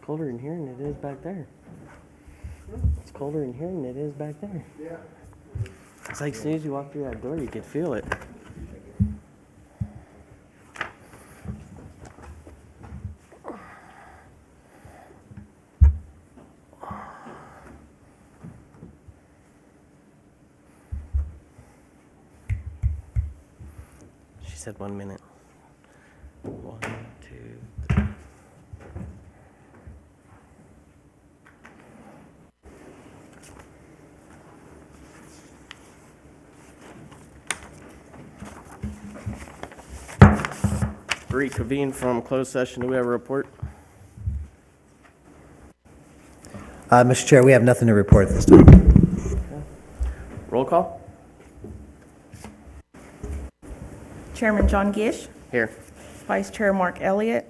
colder in here than it is back there. It's colder in here than it is back there. Yeah. It's like as soon as you walk through that door, you could feel it. She said 1 minute. 1, 2, 3. Reconvene from closed session. Do we have a report? Mr. Chair, we have nothing to report at this time. Roll call? Chairman John Gish, Here. Vice Chair Mark Elliott,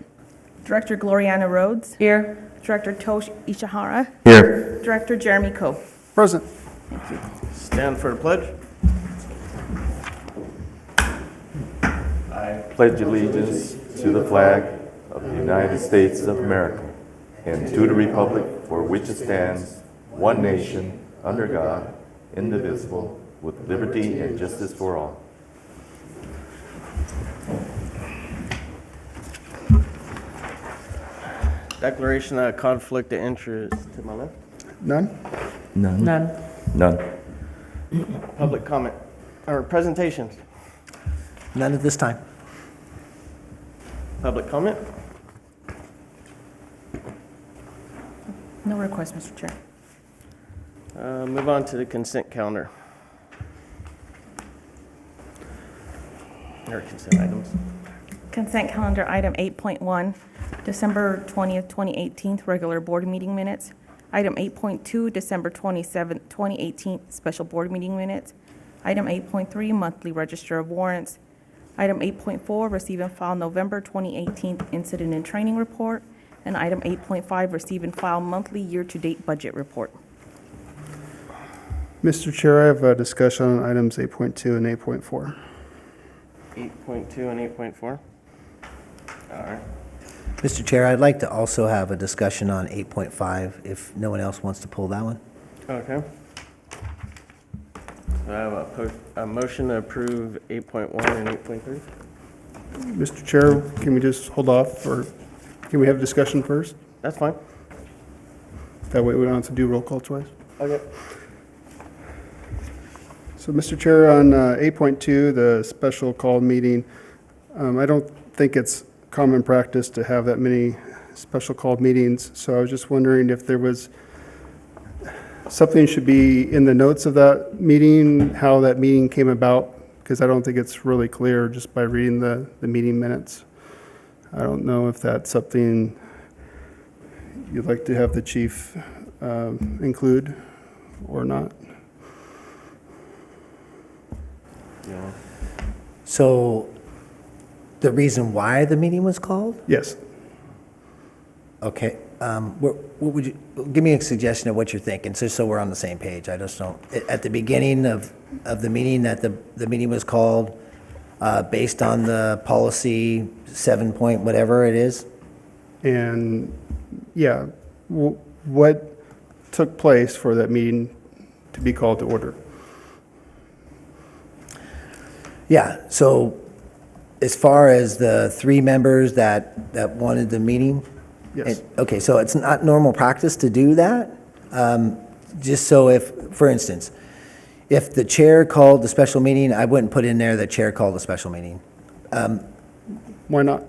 Director Gloriana Rhodes. Here. Director Tosh Ishihara. Here. Director Jeremy Coe. Present. Stand for the pledge. I pledge allegiance to the flag of the United States of America and to the republic for which it stands, one nation, under God, indivisible, with liberty and justice for all. Declaration of conflict of interest to my left. None? None. Public comment or presentations. None at this time. Public comment. No request, Mr. Chair. Move on to the consent calendar. Or consent items. Consent calendar item 8.1, December 20th, 2018, regular board meeting minutes. Item 8.2, December 27th, 2018, special board meeting minutes. Item 8.3, monthly register of warrants. Item 8.4, receive and file November 2018 incident and training report. And item 8.5, receive and file monthly year-to-date budget report. Mr. Chair, I have a discussion on items 8.2 and 8.4. 8.2 and 8.4. All right. Mr. Chair, I'd like to also have a discussion on 8.5 if no one else wants to pull that one. Okay. So I have a motion to approve 8.1 and 8.3. Mr. Chair, can we just hold off, or can we have a discussion first? That's fine. That way we don't have to do roll call twice. Okay. So, Mr. Chair, on 8.2, the special call meeting, I don't think it's common practice to have that many special called meetings, so I was just wondering if there was something should be in the notes of that meeting, how that meeting came about, because I don't think it's really clear just by reading the meeting minutes. I don't know if that's something you'd like to have the chief include or not. Yeah. So the reason why the meeting was called? Yes. Okay. What would you, give me a suggestion of what you're thinking, just so we're on the same page. I just don't, at the beginning of the meeting, that the meeting was called based on the policy 7 point whatever it is? And, yeah, what took place for that meeting to be called to order? Yeah, so as far as the 3 members that wanted the meeting? Yes. Okay, so it's not normal practice to do that? Just so if, for instance, if the chair called the special meeting, I wouldn't put in there the chair called the special meeting. Why not?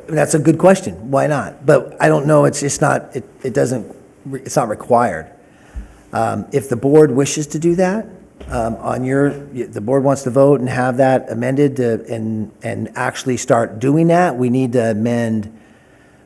That's a good question. Why not? But I don't know, it's just not, it doesn't, it's not required. If the board wishes to do that, the board wants to vote and have that amended and actually start doing that, we need to amend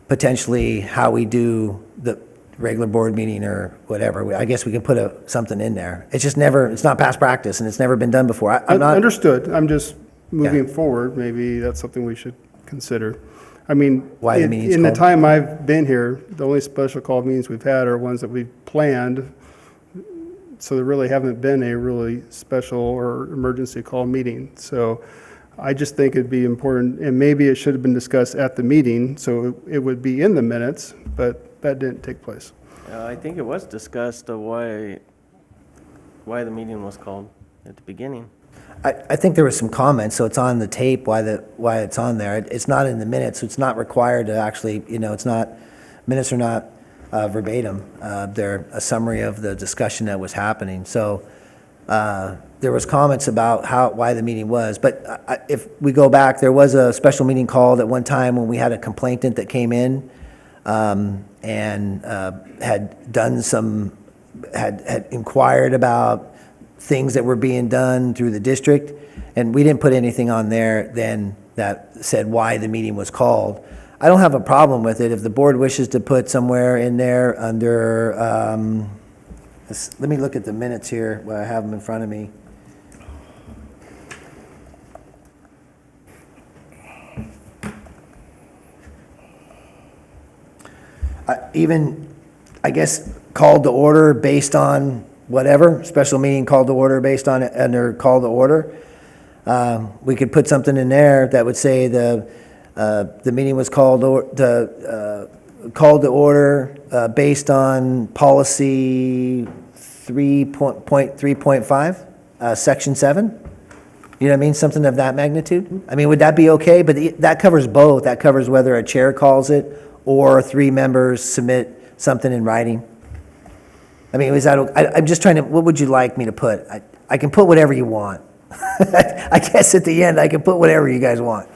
potentially how we do the regular board meeting or whatever. I guess we can put something in there. It's just never, it's not past practice and it's never been done before. I'm not. Understood. I'm just moving forward. Maybe that's something we should consider. I mean, Why the meeting's in the called? time I've been here, the only special call meetings we've had are ones that we've planned. So there really haven't been a really special or emergency call meeting. So I just think it'd be important, and maybe it should have been discussed at the meeting, so it would be in the minutes, but that didn't take place. I think it was discussed why the meeting was called at the beginning. I think there was some comments, so it's on the tape why it's on there. It's not in the minutes, so it's not required to actually, it's not, minutes are not verbatim. They're a summary of the discussion that was happening. So there was comments about why the meeting was, but if we go back, there was a special meeting called at one time when we had a complainant that came in and had inquired about things that were being done through the district, and we didn't put anything on there then that said why the meeting was called. I don't have a problem with it if the board wishes to put somewhere in there under, let me look at the minutes here, where I have them in front of me. I guess, called to order based on whatever, special meeting called to order based on, under call to order. We could put something in there that would say the meeting was called to order based on policy 3.3.5, section 7. You know what I mean? Something of that magnitude. I mean, would that be okay? But that covers both. That covers whether a chair calls it or 3 members submit something in writing. I mean, is that, I'm just trying to, what would you like me to put? I can put whatever you want. I guess at the end, I can put whatever you guys want.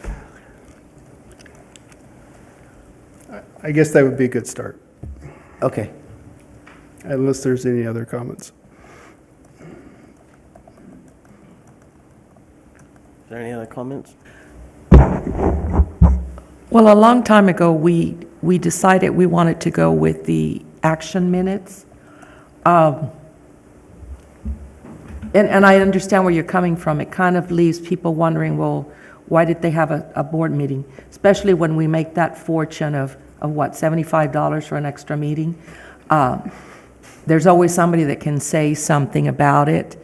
I guess that would be a good start, Okay. unless there's any other comments. Is there any other comments? Well, a long time ago, we decided we wanted to go with the action minutes. And I understand where you're coming from. It kind of leaves people wondering, well, why did they have a board meeting? Especially when we make that fortune of what, $75 for an extra meeting? There's always somebody that can say something about it.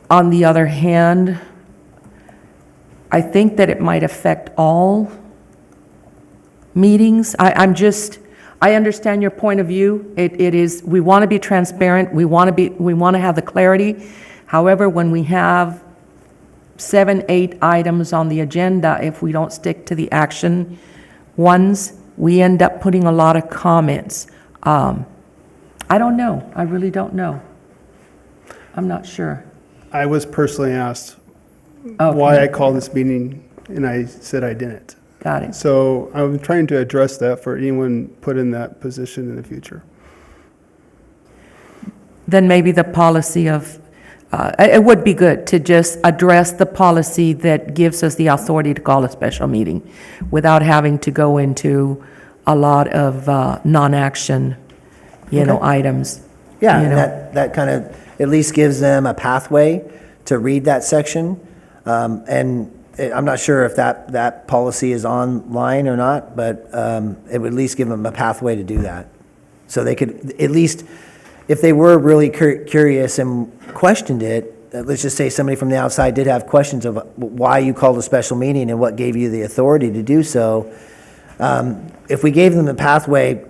On the other hand, I think that it might affect all meetings. I understand your point of view. It is, we want to be transparent. We want to have the clarity. However, when we have 7, 8 items on the agenda, if we don't stick to the action ones, we end up putting a lot of comments. I don't know. I really don't know. I'm not sure. I was personally asked Okay. why I called this meeting, and I said I didn't. Got it. So I'm trying to address that for anyone put in that position in the future. Then maybe the policy of, it would be good to just address the policy that gives us the authority to call a special meeting without having to go into a lot of non-action, items. Yeah, You and know. that kind of at least gives them a pathway to read that section. And I'm not sure if that policy is online or not, but it would at least give them a pathway to do that. So they could, at least, if they were really curious and questioned it, let's just say somebody from the outside did have questions of why you called a special meeting and what gave you the authority to do so. If we gave them the pathway,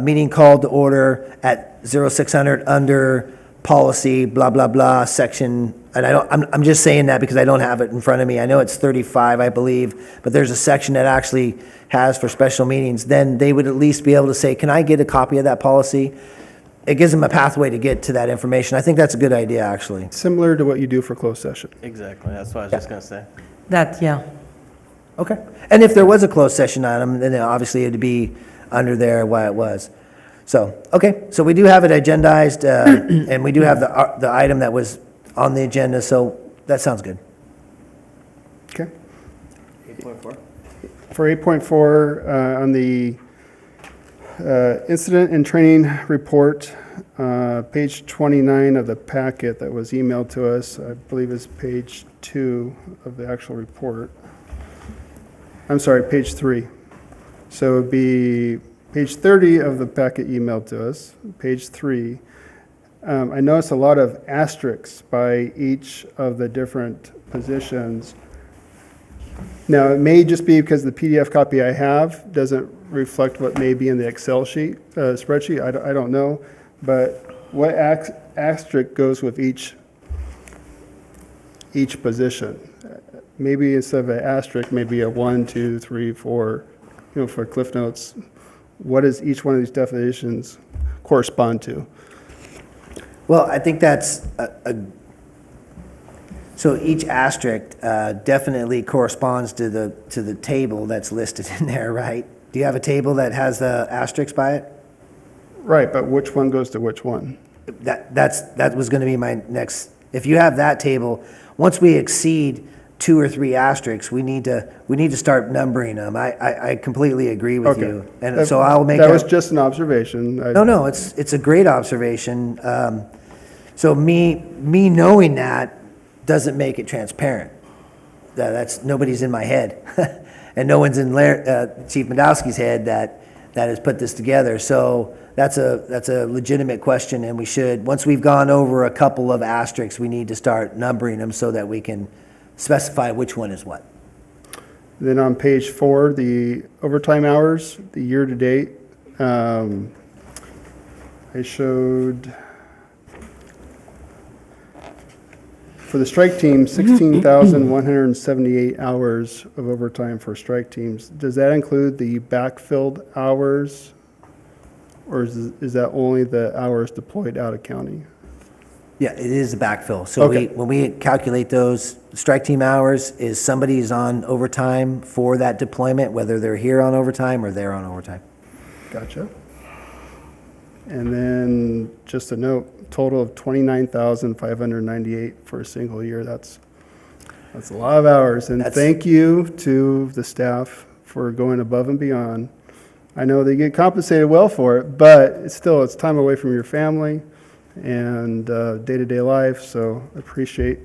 meeting called to order at 0600 under policy, blah, blah, blah, section, and I'm just saying that because I don't have it in front of me. I know it's 35, I believe, but there's a section that actually has for special meetings. Then they would at least be able to say, can I get a copy of that policy? It gives them a pathway to get to that information. I think that's a good idea, actually. Similar to what you do for closed session. Exactly, that's what I was just going to say. Yeah. Okay. And if there was a closed session item, then obviously it'd be under there why it was. So, okay, so we do have it agendized, and we do have the item that was on the agenda, so that sounds good. Okay. 8.4. For 8.4, on the incident and training report, page 29 of the packet that was emailed to us, I believe is page 2 of the actual report. I'm sorry, page 3. So it would be page 30 of the packet emailed to us, page 3. I noticed a lot of asterisks by each of the different positions. Now, it may just be because the PDF copy I have doesn't reflect what may be in the Excel spreadsheet, I don't know. But what asterisk goes with each position? Maybe instead of an asterisk, maybe a 1, 2, 3, 4, for Cliff Notes. What does each one of these definitions correspond to? Well, I think that's so each asterisk definitely corresponds to the table that's listed in there, right? Do you have a table that has the asterisks by it? Right, but which one goes to which one? That was going to be my next. If you have that table, once we exceed 2 or 3 asterisks, we need to start numbering them. I completely agree with Okay. you, and so I'll make That was just an observation. No, it's a great observation. So me knowing that doesn't make it transparent. That's nobody's in my head, and no one's in Chief Madowski's head that has put this together. So that's a legitimate question, and we should, once we've gone over a couple of asterisks, we need to start numbering them so that we can specify which one is what. Then on page 4, the overtime hours, the year-to-date, I showed, for the strike team, 16,178 hours of overtime for strike teams. Does that include the backfilled hours, or is that only the hours deployed out of county? Yeah, it is a backfill. So Okay. when we calculate those strike team hours, is somebody's on overtime for that deployment, whether they're here on overtime or they're on overtime. Gotcha. And then just a note, total of 29,598 for a single year. That's a lot of hours. And That's- thank you to the staff for going above and beyond. I know they get compensated well for it, but it's time away from your family and day-to-day life, so I appreciate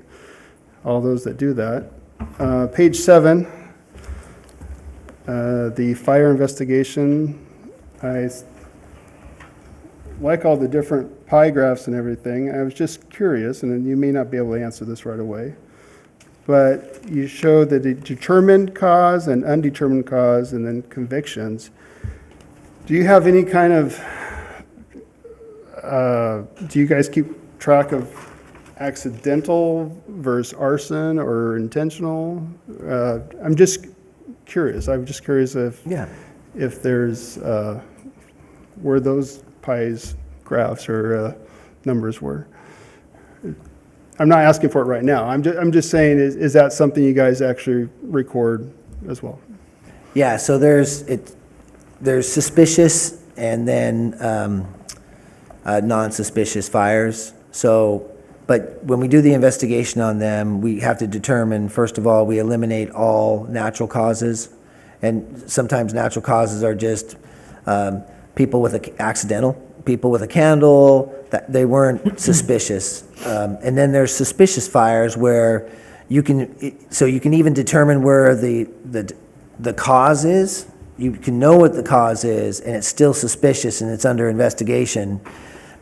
all those that do that. Page 7, the fire investigation. I like all the different pie graphs and everything. I was just curious, and you may not be able to answer this right away, but you show the determined cause and undetermined cause and then convictions. Do you have any kind of, do you guys keep track of accidental versus arson or intentional? I'm just curious. Yeah. If there's, where those pies graphs or numbers were. I'm not asking for it right now. I'm just saying, is that something you guys actually record as well? Yeah, so there's suspicious and then non-suspicious fires. So, but when we do the investigation on them, we have to determine, first of all, we eliminate all natural causes. And sometimes natural causes are just people with people with a candle, that they weren't suspicious. And then there's suspicious fires where you can even determine where the cause is. You can know what the cause is, and it's still suspicious and it's under investigation,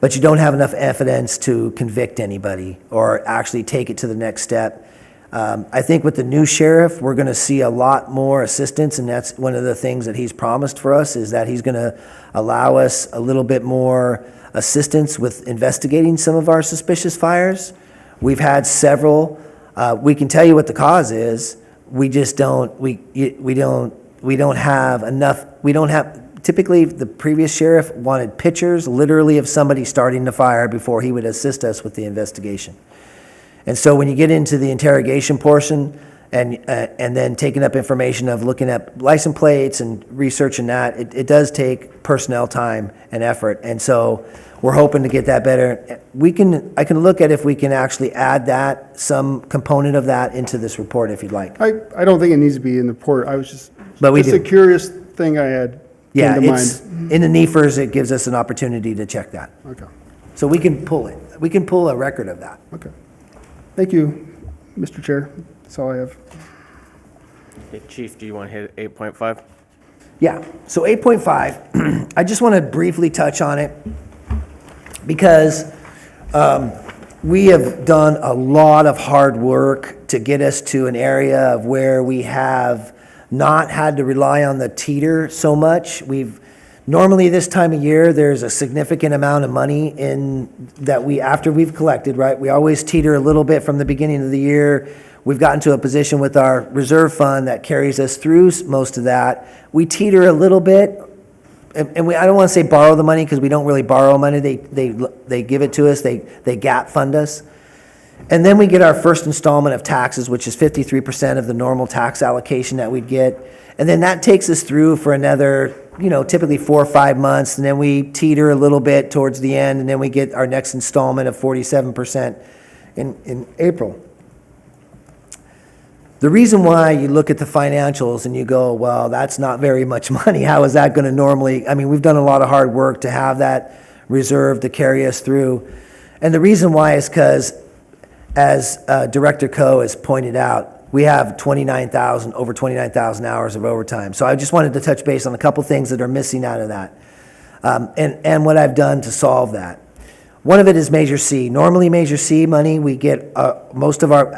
but you don't have enough evidence to convict anybody or actually take it to the next step. I think with the new sheriff, we're going to see a lot more assistance, and that's one of the things that he's promised for us, is that he's going to allow us a little bit more assistance with investigating some of our suspicious fires. We've had several. We can tell you what the cause is. We just don't. We don't have enough. Typically, the previous sheriff wanted pictures, literally, of somebody starting the fire before he would assist us with the investigation. And so when you get into the interrogation portion and then taking up information of looking at license plates and researching that, it does take personnel time and effort. And so we're hoping to get that better. I can look at if we can actually add some component of that into this report if you'd like. I don't think it needs to be in the report. I was just But a curious thing I had Yeah, came to it's, mind. in the NEFRS, it gives us an opportunity to check that. Okay, So we can pull it. We can pull a record of that. okay. Thank you, Mr. Chair. That's all I have. Hey, Chief, do you want to hit 8.5? Yeah, so 8.5, I just want to briefly touch on it because we have done a lot of hard work to get us to an area of where we have not had to rely on the teeter so much. Normally this time of year, there's a significant amount of money after we've collected, right? We always teeter a little bit from the beginning of the year. We've gotten to a position with our reserve fund that carries us through most of that. We teeter a little bit, and I don't want to say borrow the money, because we don't really borrow money. They give it to us, they gap fund us. And then we get our first installment of taxes, which is 53% of the normal tax allocation that we'd get. And then that takes us through for another, typically 4 or 5 months, and then we teeter a little bit towards the end, and then we get our next installment of 47% in April. The reason why you look at the financials and you go, well, that's not very much money, how is that going to normally, we've done a lot of hard work to have that reserve to carry us through. And the reason why is because, as Director Coe has pointed out, we have over 29,000 hours of overtime. So I just wanted to touch base on a couple things that are missing out of that, and what I've done to solve that. One of it is Measure C. Normally, Measure C money, we get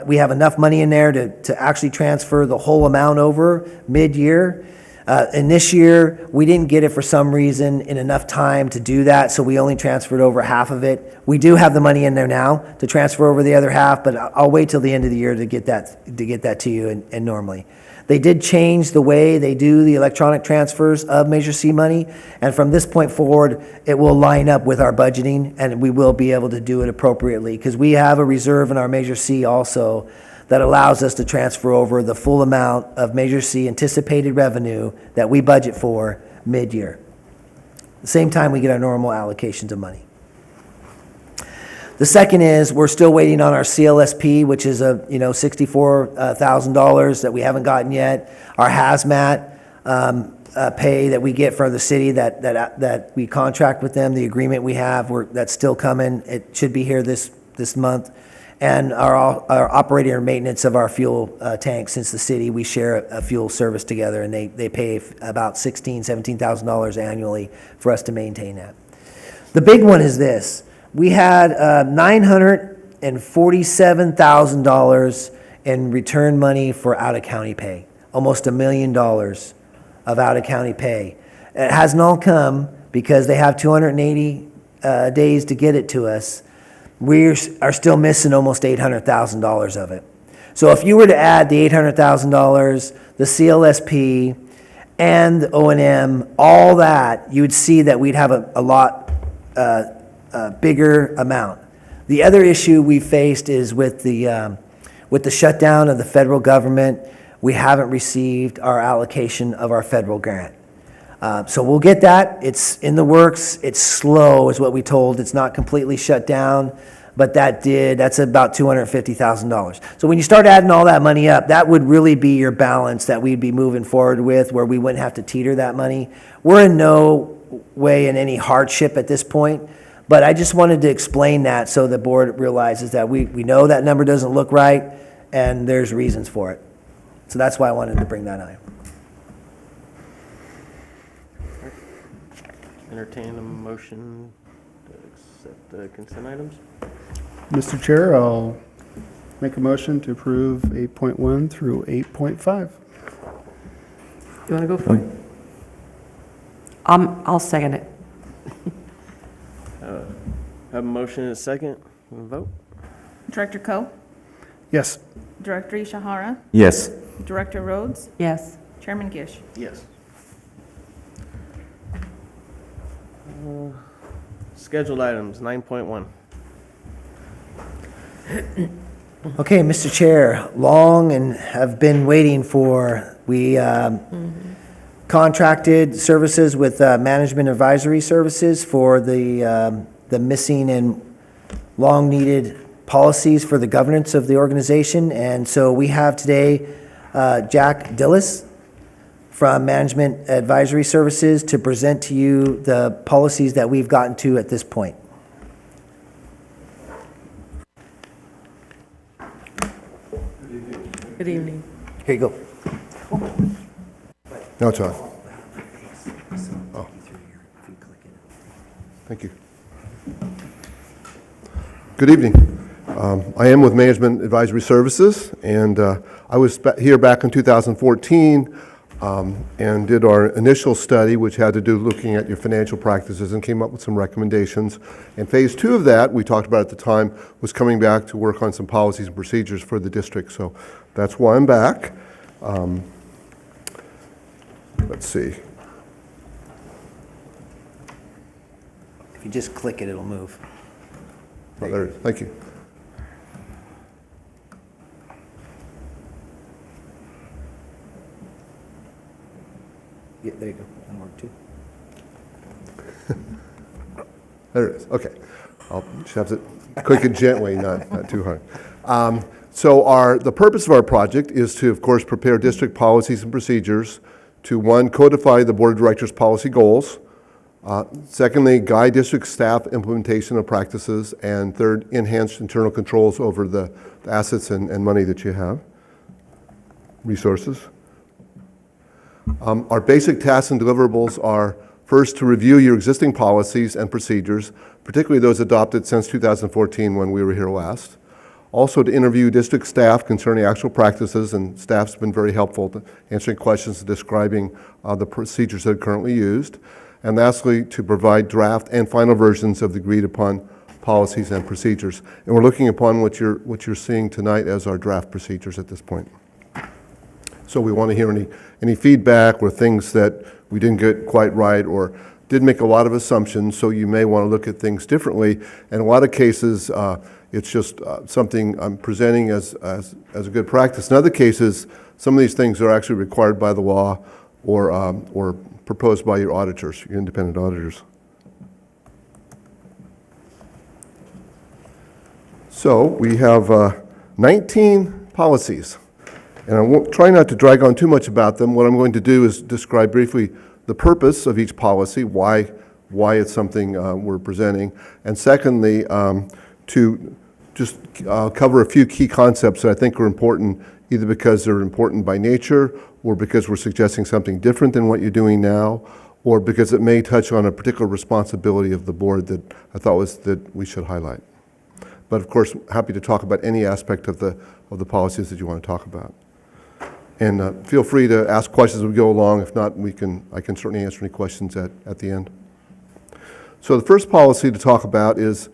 we have enough money in there to actually transfer the whole amount over mid-year. And this year, we didn't get it for some reason in enough time to do that, so we only transferred over half of it. We do have the money in there now to transfer over the other half, but I'll wait till the end of the year to get that to you, and normally. They did change the way they do the electronic transfers of Measure C money, and from this point forward, it will line up with our budgeting, and we will be able to do it appropriately, because we have a reserve in our Measure C also that allows us to transfer over the full amount of Measure C anticipated revenue that we budget for mid-year. At the same time, we get our normal allocations of money. The second is, we're still waiting on our CLSP, which is $64,000 that we haven't gotten yet. Our hazmat pay that we get for the city that we contract with them, the agreement we have, that's still coming. It should be here this month. And our operating or maintenance of our fuel tanks, since the city, we share a fuel service together, and they pay about $16,000, $17,000 annually for us to maintain that. The big one is this. We had $947,000 in return money for out-of-county pay, almost $1 million of out-of-county pay. It hasn't all come because they have 280 days to get it to us. We are still missing almost $800,000 of it. So if you were to add the $800,000, the CLSP, and the O&M, all that, you would see that we'd have a lot bigger amount. The other issue we faced is with the shutdown of the federal government. We haven't received our allocation of our federal grant. So we'll get that. It's in the works. It's slow, is what we told. It's not completely shut down, but that's about $250,000. So when you start adding all that money up, that would really be your balance that we'd be moving forward with, where we wouldn't have to teeter that money. We're in no way in any hardship at this point, but I just wanted to explain that so the board realizes that we know that number doesn't look right, and there's reasons for it. So that's why I wanted to bring that up. Entertain a motion to accept the consent items. Mr. Chair, I'll make a motion to approve 8.1 through 8.5. You want to go for it? I'll second it. Have a motion and a second. We'll vote. Director Coe? Yes. Director Ishihara? Yes. Director Rhodes? Yes. Chairman Gish? Yes. Scheduled items, 9.1. Okay, Mr. Chair, long and have been waiting for, we contracted services with Management Advisory Services for the missing and long-needed policies for the governance of the organization. And so we have today Jack Dillis from Management Advisory Services to present to you the policies that we've gotten to at this point. Good evening. Here you go. No, it's on. Oh. Thank you. Good evening. I am with Management Advisory Services, and I was here back in 2014 and did our initial study, which had to do looking at your financial practices, and came up with some recommendations. And phase 2 of that, we talked about at the time, was coming back to work on some policies and procedures for the district. So that's why I'm back. Let's see. If you just click it, it'll move. Oh, there it is. Thank you. Yeah, there you go. That'll work too. There it is. Okay. I'll just have to click it gently, not too hard. So the purpose of our project is to, of course, prepare district policies and procedures to, one, codify the Board of Directors' policy goals, secondly, guide district staff implementation of practices, and third, enhance internal controls over the assets and money that you have, resources. Our basic tasks and deliverables are, first, to review your existing policies and procedures, particularly those adopted since 2014 when we were here last. Also, to interview district staff concerning actual practices, and staff's been very helpful to answering questions and describing the procedures that are currently used. And lastly, to provide draft and final versions of the agreed-upon policies and procedures. And we're looking upon what you're seeing tonight as our draft procedures at this point. So we want to hear any feedback or things that we didn't get quite right or did make a lot of assumptions, so you may want to look at things differently. In a lot of cases, it's just something I'm presenting as a good practice. In other cases, some of these things are actually required by the law or proposed by your auditors, your independent auditors. So we have 19 policies. And I won't try not to drag on too much about them. What I'm going to do is describe briefly the purpose of each policy, why it's something we're presenting, and secondly, to just cover a few key concepts that I think are important, either because they're important by nature, or because we're suggesting something different than what you're doing now, or because it may touch on a particular responsibility of the board that I thought that we should highlight. But of course, happy to talk about any aspect of the policies that you want to talk about. And feel free to ask questions as we go along. If not, I can certainly answer any questions at the end. So the first policy to talk about is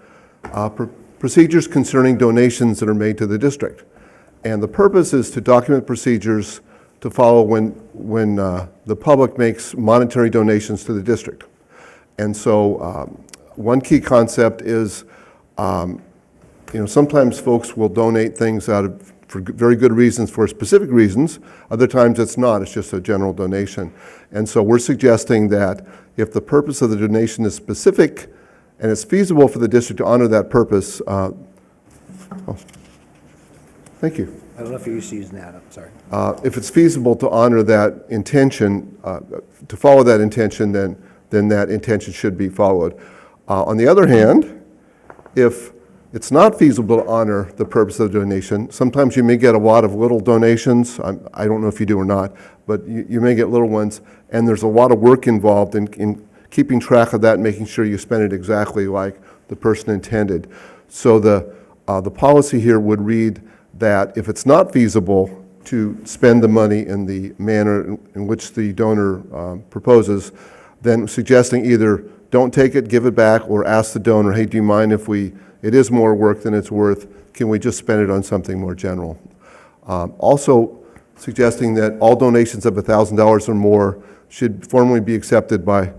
procedures concerning donations that are made to the district. And the purpose is to document procedures to follow when the public makes monetary donations to the district. And so one key concept is, sometimes folks will donate things for very good reasons, for specific reasons. Other times it's not, it's just a general donation. And so we're suggesting that if the purpose of the donation is specific and it's feasible for the district to honor that purpose, thank you. I don't know if you're used to using that, I'm sorry. If it's feasible to honor that intention, to follow that intention, then that intention should be followed. On the other hand, if it's not feasible to honor the purpose of the donation, sometimes you may get a lot of little donations. I don't know if you do or not, but you may get little ones, and there's a lot of work involved in keeping track of that and making sure you spend it exactly like the person intended. So the policy here would read that if it's not feasible to spend the money in the manner in which the donor proposes, then suggesting either don't take it, give it back, or ask the donor, hey, do you mind if it is more work than it's worth, can we just spend it on something more general? Also suggesting that all donations of $1,000 or more should formally be accepted by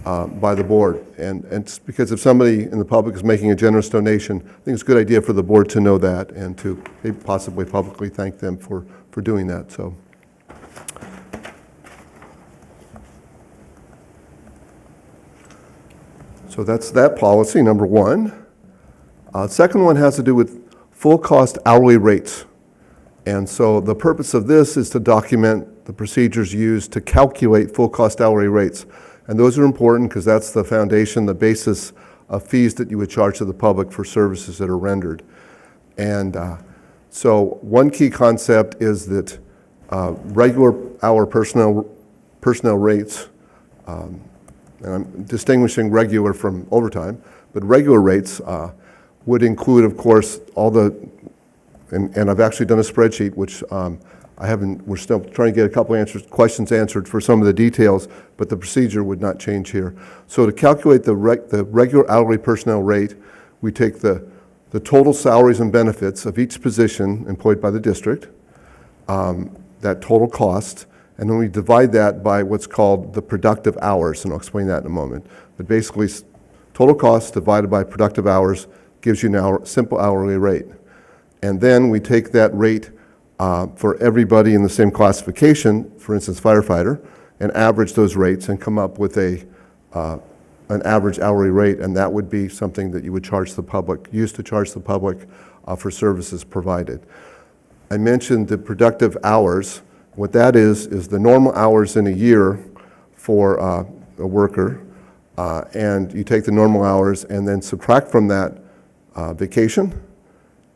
the board. And it's because if somebody in the public is making a generous donation, I think it's a good idea for the board to know that and to maybe possibly publicly thank them for doing that. So that's that policy, number one. Second one has to do with full cost hourly rates. And so the purpose of this is to document the procedures used to calculate full cost hourly rates. And those are important because that's the foundation, the basis of fees that you would charge to the public for services that are rendered. And so one key concept is that regular hour personnel rates, and I'm distinguishing regular from overtime, but regular rates would include, of course, all the, and I've actually done a spreadsheet which we're still trying to get a couple questions answered for some of the details, but the procedure would not change here. So to calculate the regular hourly personnel rate, we take the total salaries and benefits of each position employed by the district, that total cost, and then we divide that by what's called the productive hours, and I'll explain that in a moment. But basically, total cost divided by productive hours gives you a simple hourly rate. And then we take that rate for everybody in the same classification, for instance, firefighter, and average those rates and come up with an average hourly rate, and that would be something that you would charge the public, use to charge the public for services provided. I mentioned the productive hours. What that is the normal hours in a year for a worker, and you take the normal hours and then subtract from that vacation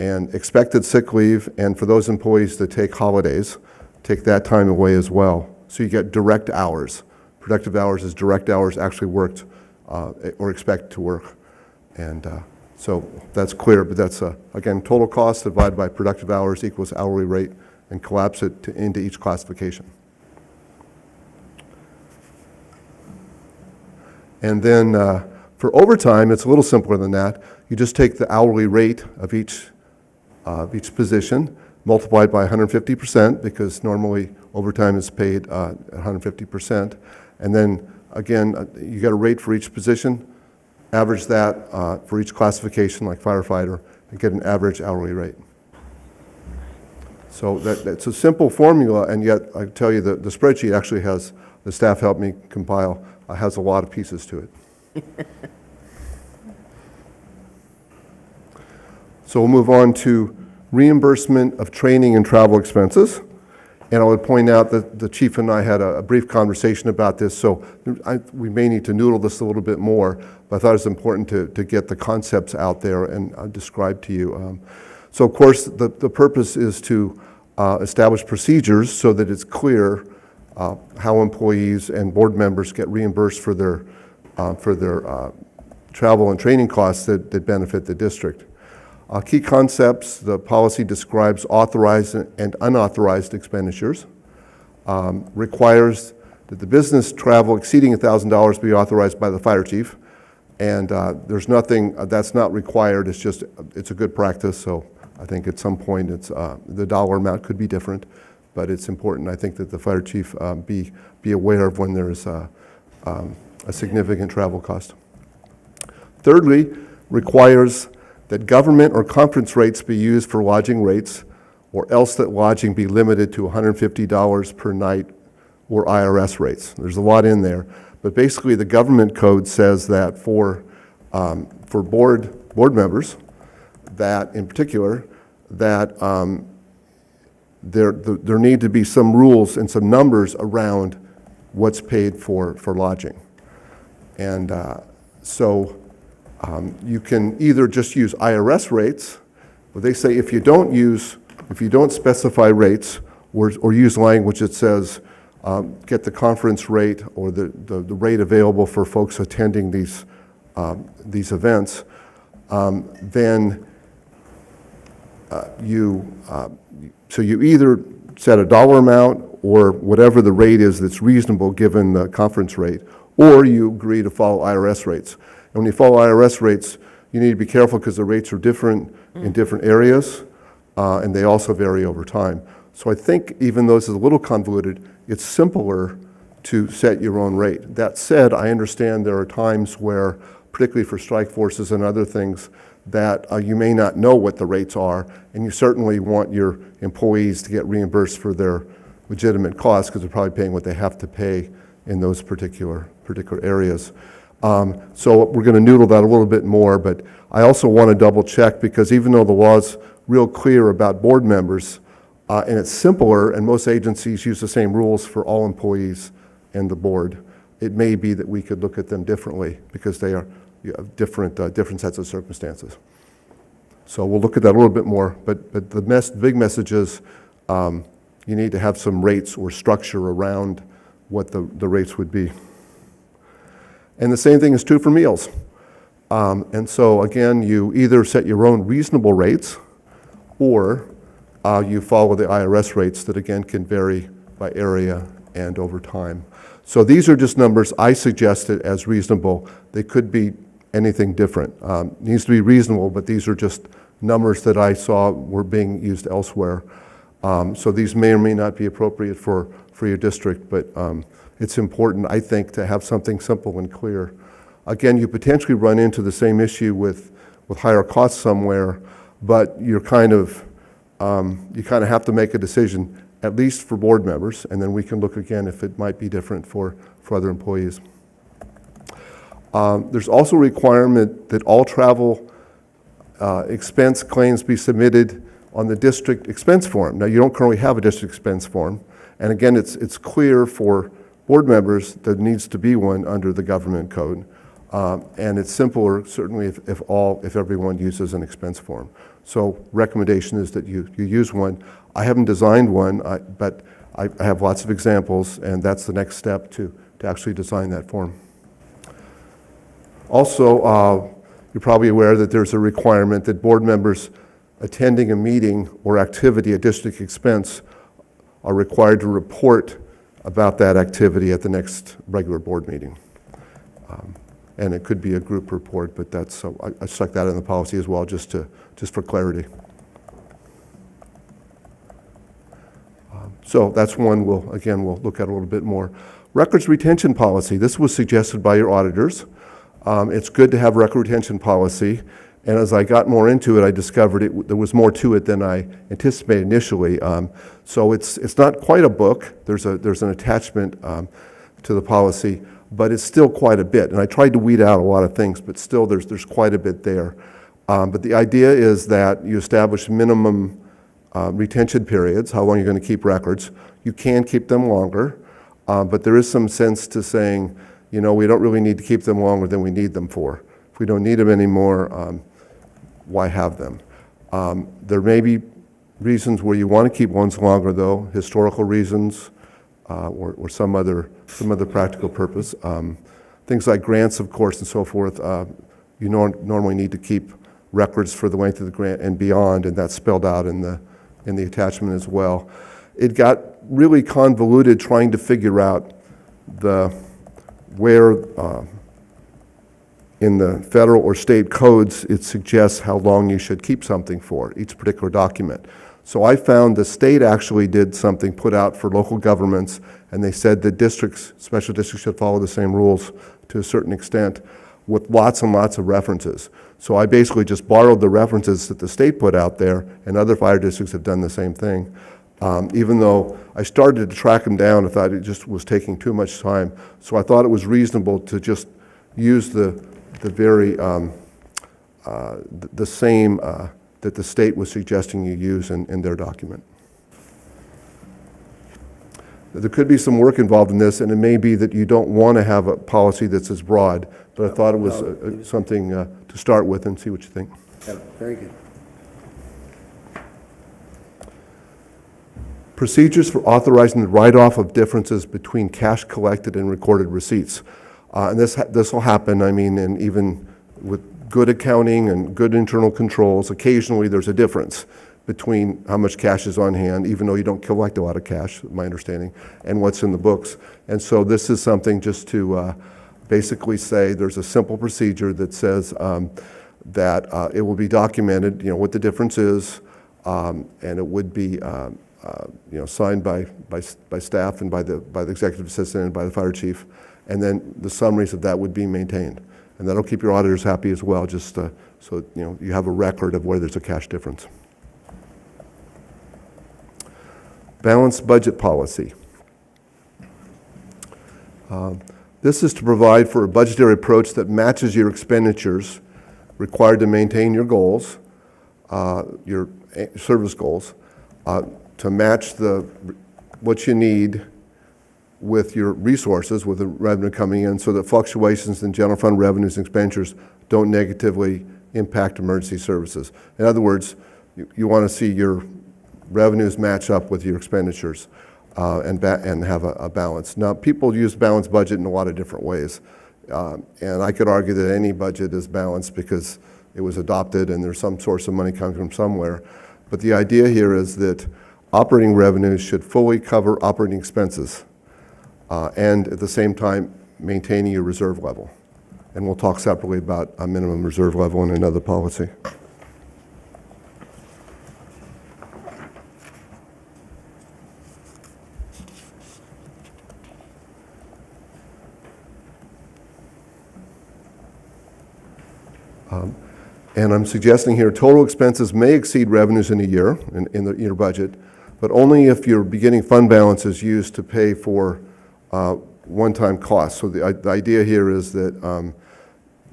and expected sick leave, and for those employees that take holidays, take that time away as well. So you get direct hours. Productive hours is direct hours actually worked or expected to work. And so that's clear, but that's, again, total cost divided by productive hours equals hourly rate, and collapse it into each classification. And then for overtime, it's a little simpler than that. You just take the hourly rate of each position, multiplied by 150%, because normally overtime is paid at 150%. And then, again, you get a rate for each position, average that for each classification, like firefighter, and get an average hourly rate. So that's a simple formula, and yet I tell you that the spreadsheet actually has, the staff helped me compile, has a lot of pieces to it. So we'll move on to reimbursement of training and travel expenses. And I would point out that the chief and I had a brief conversation about this, so we may need to noodle this a little bit more, but I thought it was important to get the concepts out there and describe to you. So of course, the purpose is to establish procedures so that it's clear how employees and board members get reimbursed for their travel and training costs that benefit the district. Key concepts: the policy describes authorized and unauthorized expenditures, requires that the business travel exceeding $1,000 be authorized by the fire chief, and there's nothing that's not required. It's a good practice, so I think at some point the dollar amount could be different, but it's important, I think, that the fire chief be aware of when there is a significant travel cost. Thirdly, requires that government or conference rates be used for lodging rates, or else that lodging be limited to $150 per night or IRS rates. There's a lot in there, but basically the government code says that for board members, that in particular, that there need to be some rules and some numbers around what's paid for lodging. And so you can either just use IRS rates, but they say if you don't specify rates or use language that says get the conference rate or the rate available for folks attending these events, then so you either set a dollar amount or whatever the rate is that's reasonable given the conference rate, or you agree to follow IRS rates. And when you follow IRS rates, you need to be careful because the rates are different in different areas, and they also vary over time. So I think even though this is a little convoluted, it's simpler to set your own rate. That said, I understand there are times where, particularly for strike forces and other things, that you may not know what the rates are, and you certainly want your employees to get reimbursed for their legitimate costs because they're probably paying what they have to pay in those particular areas. So we're going to noodle that a little bit more, but I also want to double check because even though the law's real clear about board members, and it's simpler, and most agencies use the same rules for all employees and the board, it may be that we could look at them differently because they are different sets of circumstances. So we'll look at that a little bit more, but the big message is you need to have some rates or structure around what the rates would be. And the same thing is true for meals. And so again, you either set your own reasonable rates or you follow the IRS rates that, again, can vary by area and over time. So these are just numbers I suggested as reasonable. They could be anything different. Needs to be reasonable, but these are just numbers that I saw were being used elsewhere. So these may or may not be appropriate for your district, but it's important, I think, to have something simple and clear. Again, you potentially run into the same issue with higher costs somewhere, but you kind of have to make a decision, at least for board members, and then we can look again if it might be different for other employees. There's also a requirement that all travel expense claims be submitted on the district expense form. Now, you don't currently have a district expense form, and again, it's clear for board members that needs to be one under the government code, and it's simpler certainly if everyone uses an expense form. So recommendation is that you use one. I haven't designed one, but I have lots of examples, and that's the next step to actually design that form. Also, you're probably aware that there's a requirement that board members attending a meeting or activity at district expense are required to report about that activity at the next regular board meeting. And it could be a group report, but that's, so I stuck that in the policy as well, just for clarity. So that's one we'll look at a little bit more. Records retention policy. This was suggested by your auditors. It's good to have record retention policy, and as I got more into it, I discovered there was more to it than I anticipated initially. So it's not quite a book. There's an attachment to the policy, but it's still quite a bit. And I tried to weed out a lot of things, but still there's quite a bit there. But the idea is that you establish minimum retention periods, how long you're going to keep records. You can keep them longer, but there is some sense to saying, we don't really need to keep them longer than we need them for. If we don't need them anymore, why have them? There may be reasons where you want to keep ones longer, though, historical reasons or some other practical purpose. Things like grants, of course, and so forth, you normally need to keep records for the length of the grant and beyond, and that's spelled out in the attachment as well. It got really convoluted trying to figure out where in the federal or state codes it suggests how long you should keep something for, each particular document. So I found the state actually did something put out for local governments, and they said that special districts should follow the same rules to a certain extent with lots and lots of references. So I basically just borrowed the references that the state put out there, and other fire districts have done the same thing. Even though I started to track them down, I thought it just was taking too much time. So I thought it was reasonable to just use the same that the state was suggesting you use in their document. There could be some work involved in this, and it may be that you don't want to have a policy that's as broad, but I thought it was something to start with and see what you think. Yeah, very good. Procedures for authorizing the write-off of differences between cash collected and recorded receipts. And this will happen, and even with good accounting and good internal controls, occasionally there's a difference between how much cash is on hand, even though you don't collect a lot of cash, my understanding, and what's in the books. And so this is something just to basically say there's a simple procedure that says that it will be documented, what the difference is, and it would be signed by staff and by the executive assistant and by the fire chief, and then the summaries of that would be maintained. And that'll keep your auditors happy as well, just so you have a record of where there's a cash difference. Balanced budget policy. This is to provide for a budgetary approach that matches your expenditures required to maintain your goals, your service goals, to match what you need with your resources, with the revenue coming in, so that fluctuations in general fund revenues and expenditures don't negatively impact emergency services. In other words, you want to see your revenues match up with your expenditures and have a balance. Now, people use balanced budget in a lot of different ways, and I could argue that any budget is balanced because it was adopted and there's some source of money coming from somewhere. But the idea here is that operating revenues should fully cover operating expenses and at the same time maintaining your reserve level. And we'll talk separately about a minimum reserve level in another policy. And I'm suggesting here, total expenses may exceed revenues in a year, in your budget, but only if your beginning fund balance is used to pay for one-time costs. So the idea here is that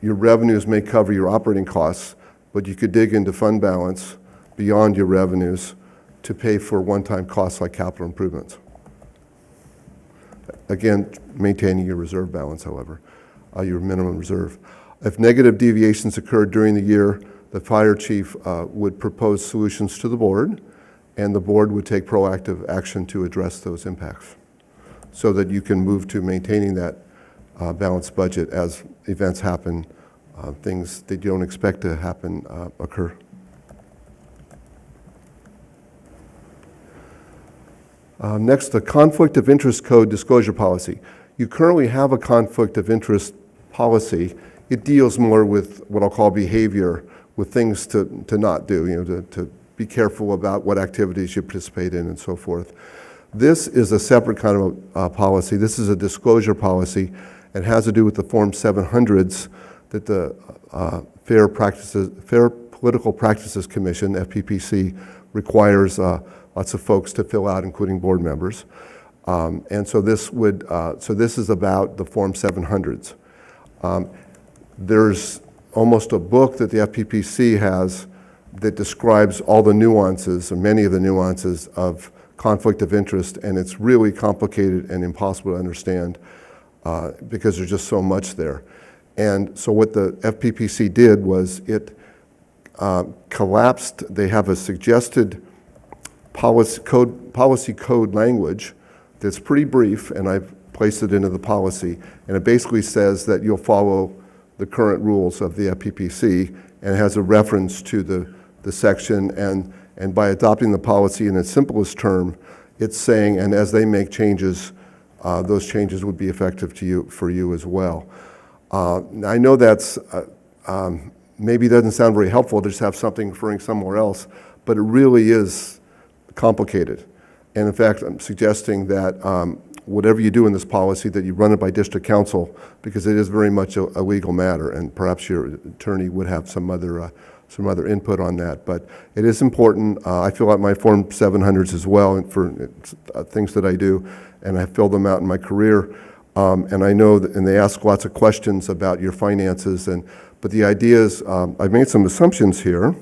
your revenues may cover your operating costs, but you could dig into fund balance beyond your revenues to pay for one-time costs like capital improvements. Again, maintaining your reserve balance, however, your minimum reserve. If negative deviations occurred during the year, the fire chief would propose solutions to the board, and the board would take proactive action to address those impacts so that you can move to maintaining that balanced budget as events happen, things that you don't expect to happen occur. Next, the Conflict of Interest Code disclosure policy. You currently have a conflict of interest policy. It deals more with what I'll call behavior, with things to not do, to be careful about what activities you participate in and so forth. This is a separate kind of policy. This is a disclosure policy. It has to do with the Form 700s that the Fair Political Practices Commission, FPPC, requires lots of folks to fill out, including board members. And so this is about the Form 700s. There's almost a book that the FPPC has that describes all the nuances, or many of the nuances, of conflict of interest, and it's really complicated and impossible to understand because there's just so much there. And so what the FPPC did was it collapsed. They have a suggested policy code language that's pretty brief, and I've placed it into the policy, and it basically says that you'll follow the current rules of the FPPC, and has a reference to the section, and by adopting the policy in its simplest term, it's saying, and as they make changes, those changes would be effective for you as well. I know that's maybe doesn't sound very helpful to just have something referring somewhere else, but it really is complicated. And in fact, I'm suggesting that whatever you do in this policy, that you run it by district council, because it is very much a legal matter, and perhaps your attorney would have some other input on that. But it is important. I fill out my Form 700s as well, and for things that I do, and I fill them out in my career. And I know that, and they ask lots of questions about your finances, but the idea is, I've made some assumptions here.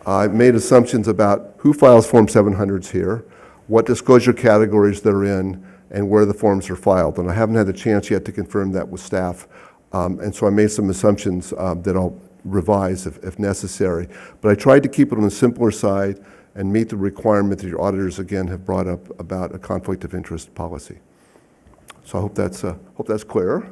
I've made assumptions about who files Form 700s here, what disclosure categories they're in, and where the forms are filed. And I haven't had the chance yet to confirm that with staff. And so I made some assumptions that I'll revise if necessary. But I tried to keep it on the simpler side and meet the requirement that your auditors, again, have brought up about a conflict of interest policy. So I hope that's clear.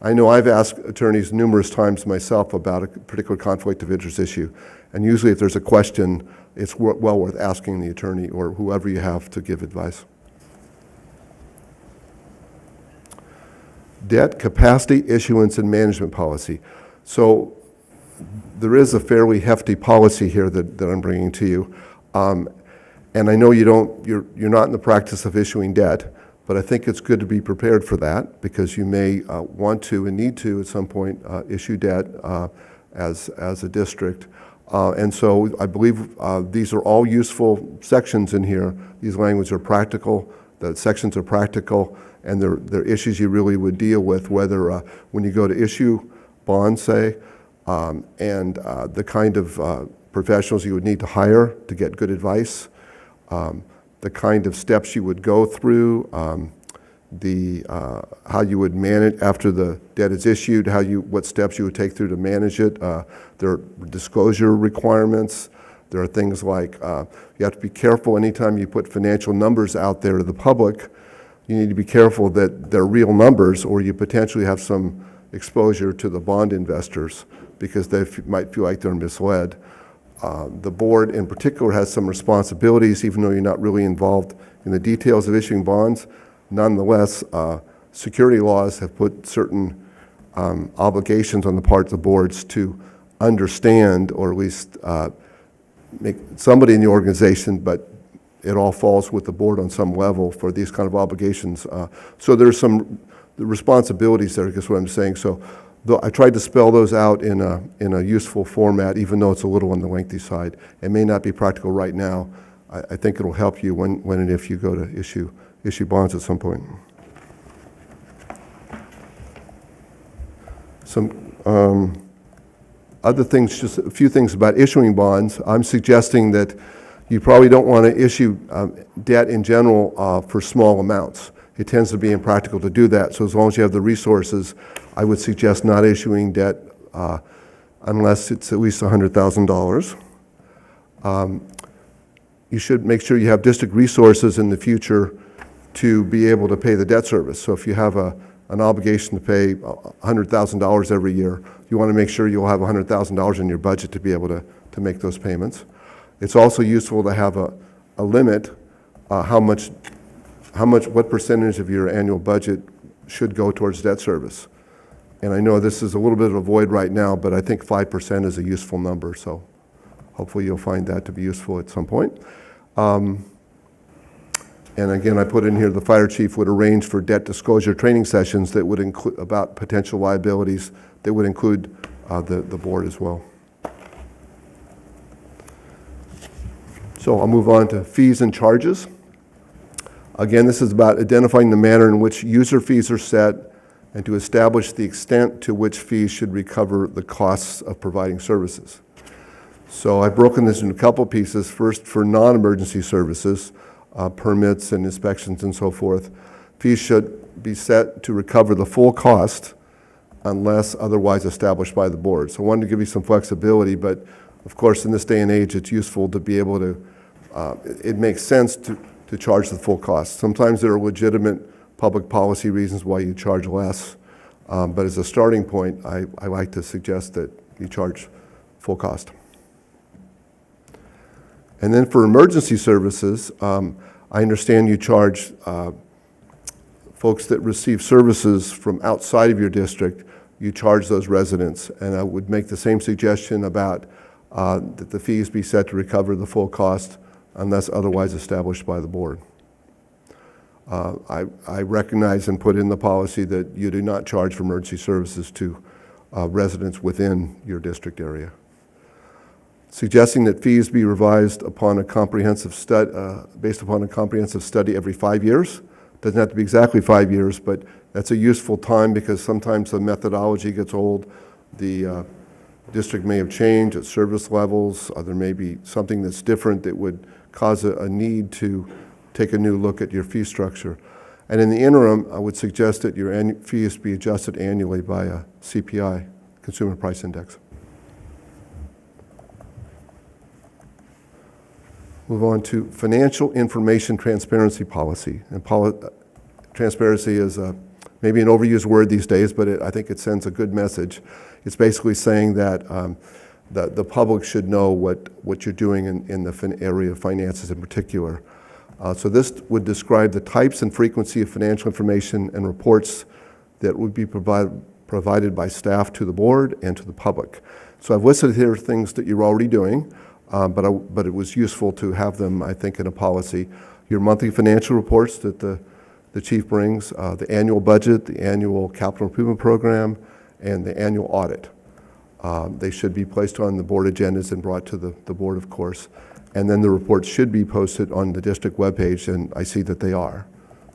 I know I've asked attorneys numerous times myself about a particular conflict of interest issue, and usually if there's a question, it's well worth asking the attorney or whoever you have to give advice. Debt capacity issuance and management policy. So there is a fairly hefty policy here that I'm bringing to you, and I know you're not in the practice of issuing debt, but I think it's good to be prepared for that, because you may want to and need to at some point issue debt as a district. And so I believe these are all useful sections in here. These languages are practical, the sections are practical, and they're issues you really would deal with, whether when you go to issue bonds, say, and the kind of professionals you would need to hire to get good advice, the kind of steps you would go through, how you would manage after the debt is issued, what steps you would take through to manage it. There are disclosure requirements. There are things like you have to be careful anytime you put financial numbers out there to the public. You need to be careful that they're real numbers, or you potentially have some exposure to the bond investors because they might feel like they're misled. The board in particular has some responsibilities, even though you're not really involved in the details of issuing bonds. Nonetheless, security laws have put certain obligations on the part of the boards to understand, or at least make somebody in the organization, but it all falls with the board on some level for these kind of obligations. So there's some responsibilities there, I guess what I'm saying. So I tried to spell those out in a useful format, even though it's a little on the lengthy side. It may not be practical right now. I think it'll help you when and if you go to issue bonds at some point. Some other things, just a few things about issuing bonds. I'm suggesting that you probably don't want to issue debt in general for small amounts. It tends to be impractical to do that. So as long as you have the resources, I would suggest not issuing debt unless it's at least $100,000. You should make sure you have district resources in the future to be able to pay the debt service. So if you have an obligation to pay $100,000 every year, you want to make sure you'll have $100,000 in your budget to be able to make those payments. It's also useful to have a limit, what percentage of your annual budget should go towards debt service. And I know this is a little bit of a void right now, but I think 5% is a useful number, so hopefully you'll find that to be useful at some point. And again, I put in here the fire chief would arrange for debt disclosure training sessions that would include about potential liabilities that would include the board as well. So I'll move on to fees and charges. Again, this is about identifying the manner in which user fees are set and to establish the extent to which fees should recover the costs of providing services. So I've broken this into a couple pieces. First, for non-emergency services, permits and inspections and so forth, fees should be set to recover the full cost unless otherwise established by the board. So I wanted to give you some flexibility, but of course in this day and age it's useful to be able to, it makes sense to charge the full cost. Sometimes there are legitimate public policy reasons why you charge less, but as a starting point, I like to suggest that you charge full cost. And then for emergency services, I understand you charge folks that receive services from outside of your district, you charge those residents. And I would make the same suggestion about that the fees be set to recover the full cost unless otherwise established by the board. I recognize and put in the policy that you do not charge for emergency services to residents within your district area. Suggesting that fees be revised upon a comprehensive based upon a comprehensive study every 5 years. Doesn't have to be exactly 5 years, but that's a useful time because sometimes the methodology gets old. The district may have changed its service levels. There may be something that's different that would cause a need to take a new look at your fee structure. And in the interim, I would suggest that your fees be adjusted annually by a CPI, Consumer Price Index. Move on to financial information transparency policy. And transparency is maybe an overused word these days, but I think it sends a good message. It's basically saying that the public should know what you're doing in the area of finances in particular. So this would describe the types and frequency of financial information and reports that would be provided by staff to the board and to the public. So I've listed here things that you're already doing. But it was useful to have them, I think, in a policy. Your monthly financial reports that the chief brings, the annual budget, the annual capital improvement program, and the annual audit. They should be placed on the board agendas and brought to the board, of course. And then the reports should be posted on the district webpage, and I see that they are.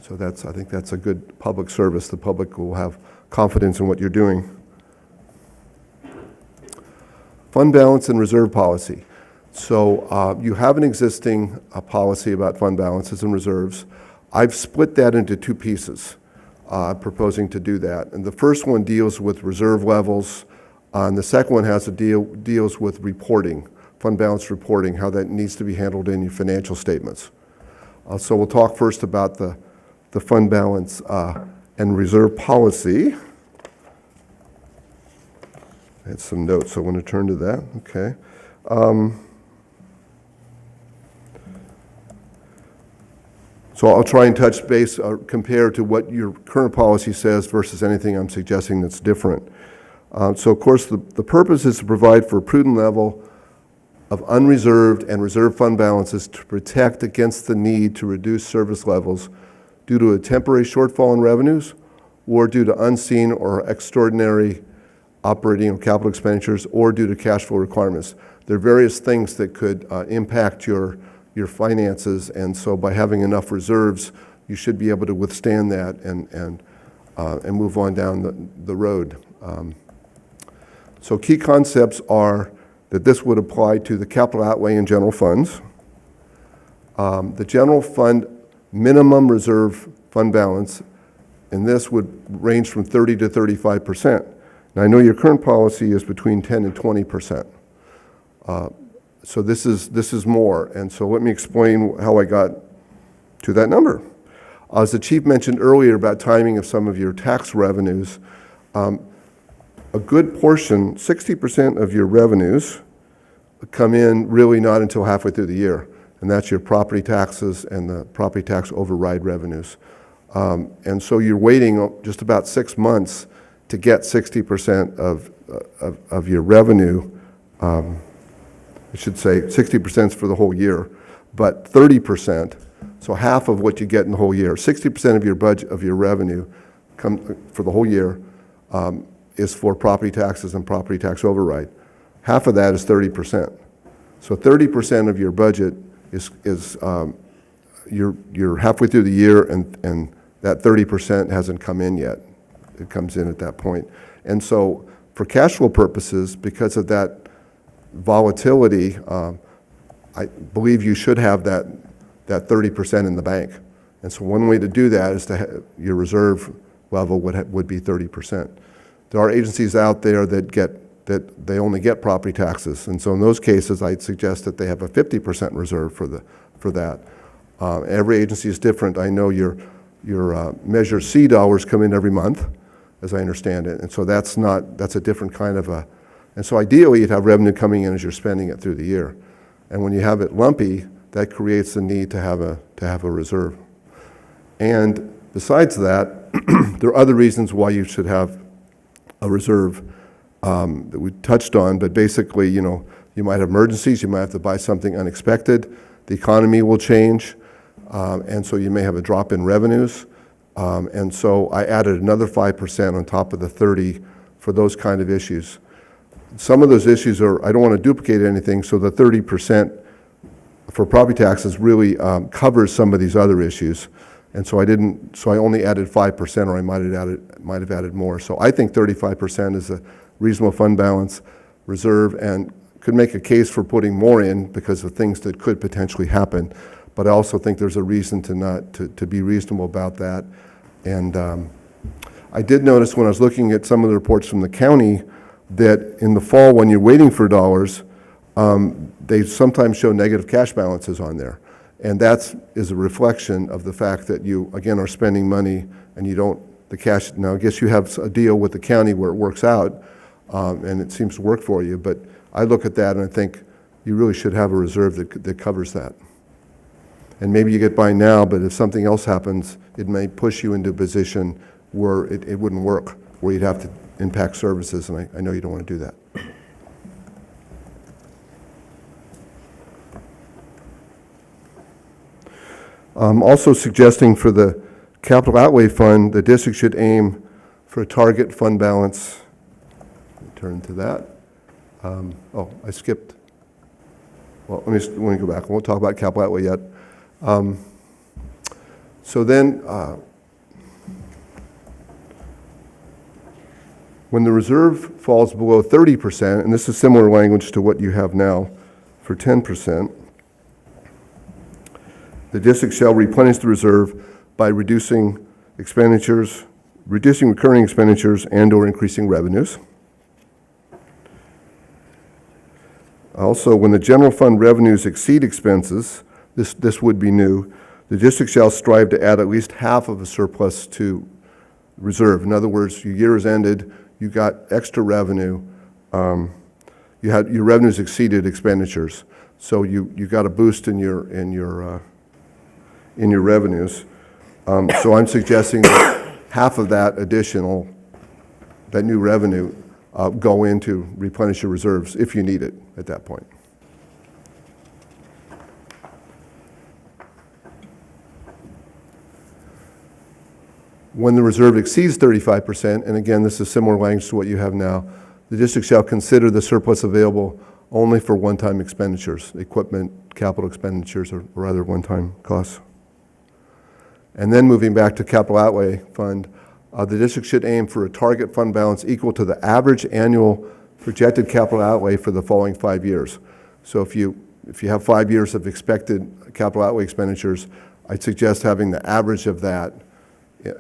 So I think that's a good public service. The public will have confidence in what you're doing. Fund balance and reserve policy. So you have an existing policy about fund balances and reserves. I've split that into two pieces, proposing to do that. And the first one deals with reserve levels, and the second one deals with reporting, fund balance reporting, how that needs to be handled in your financial statements. So we'll talk first about the fund balance and reserve policy. I had some notes, so I want to turn to that. Okay. So I'll try and touch base, compare to what your current policy says versus anything I'm suggesting that's different. So of course, the purpose is to provide for a prudent level of unreserved and reserve fund balances to protect against the need to reduce service levels due to a temporary shortfall in revenues or due to unseen or extraordinary operating or capital expenditures or due to cash flow requirements. There are various things that could impact your finances, and so by having enough reserves, you should be able to withstand that and move on down the road. So key concepts are that this would apply to the capital outlay and general funds. The general fund minimum reserve fund balance, and this would range from 30 to 35%. Now I know your current policy is between 10 and 20%. So this is more, and so let me explain how I got to that number. As the chief mentioned earlier about timing of some of your tax revenues, a good portion, 60% of your revenues come in really not until halfway through the year, and that's your property taxes and the property tax override revenues. And so you're waiting just about 6 months to get 60% of your revenue. I should say 60% is for the whole year, but 30%, so half of what you get in the whole year, 60% of your budget, of your revenue for the whole year is for property taxes and property tax override. Half of that is 30%. So 30% of your budget is you're halfway through the year, and that 30% hasn't come in yet. It comes in at that point. And so for cash flow purposes, because of that volatility, I believe you should have that 30% in the bank. And so one way to do that is to have your reserve level would be 30%. There are agencies out there that they only get property taxes, and so in those cases, I'd suggest that they have a 50% reserve for that. Every agency is different. I know your Measure C dollars come in every month, as I understand it, and so that's a different kind of a. And so ideally, you'd have revenue coming in as you're spending it through the year. And when you have it lumpy, that creates the need to have a reserve. And besides that, there are other reasons why you should have a reserve that we touched on, but basically, you might have emergencies, you might have to buy something unexpected, the economy will change, and so you may have a drop in revenues. And so I added another 5% on top of the 30 for those kind of issues. Some of those issues I don't want to duplicate anything, so the 30% for property taxes really covers some of these other issues. And so I only added 5%, or I might have added more. So I think 35% is a reasonable fund balance reserve, and could make a case for putting more in because of things that could potentially happen. But I also think there's a reason to be reasonable about that. And I did notice when I was looking at some of the reports from the county that in the fall, when you're waiting for dollars, they sometimes show negative cash balances on there. And that is a reflection of the fact that you, again, are spending money and you don't, the cash, now I guess you have a deal with the county where it works out, and it seems to work for you, but I look at that and I think you really should have a reserve that covers that. And maybe you get by now, but if something else happens, it may push you into a position where it wouldn't work, where you'd have to impact services, and I know you don't want to do that. I'm also suggesting for the capital outlay fund, the district should aim for a target fund balance. Turn to that. I skipped. Well, let me go back. I won't talk about capital outlay yet. So then, when the reserve falls below 30%, and this is similar language to what you have now for 10%, the district shall replenish the reserve by reducing recurring expenditures and/or increasing revenues. Also, when the general fund revenues exceed expenses, this would be new, the district shall strive to add at least half of a surplus to reserve. In other words, your year is ended, you got extra revenue, your revenues exceeded expenditures, so you got a boost in your in your revenues. So I'm suggesting that half of that additional, that new revenue, go in to replenish your reserves if you need it at that point. When the reserve exceeds 35%, and again, this is similar language to what you have now, the district shall consider the surplus available only for one-time expenditures, equipment, capital expenditures, or other one-time costs. And then moving back to capital outlay fund, the district should aim for a target fund balance equal to the average annual projected capital outlay for the following 5 years. So if you have 5 years of expected capital outlay expenditures, I'd suggest having the average of that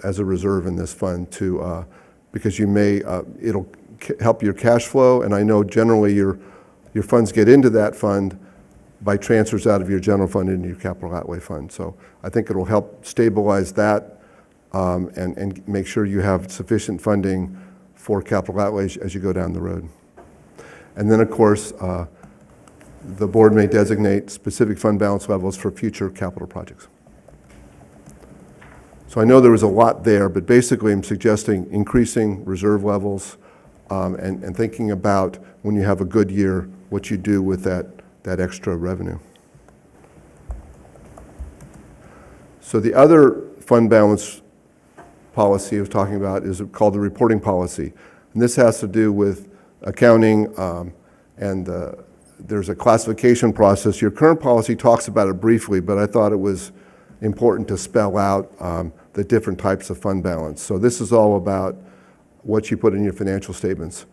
as a reserve in this fund to, because you may, it'll help your cash flow, and I know generally your funds get into that fund by transfers out of your general fund into your capital outlay fund. So I think it'll help stabilize that and make sure you have sufficient funding for capital outlays as you go down the road. And then, of course, the board may designate specific fund balance levels for future capital projects. So I know there was a lot there, but basically I'm suggesting increasing reserve levels and thinking about when you have a good year, what you do with that extra revenue. So the other fund balance policy I was talking about is called the reporting policy. And this has to do with accounting and there's a classification process. Your current policy talks about it briefly, but I thought it was important to spell out the different types of fund balance. So this is all about what you put in your financial statements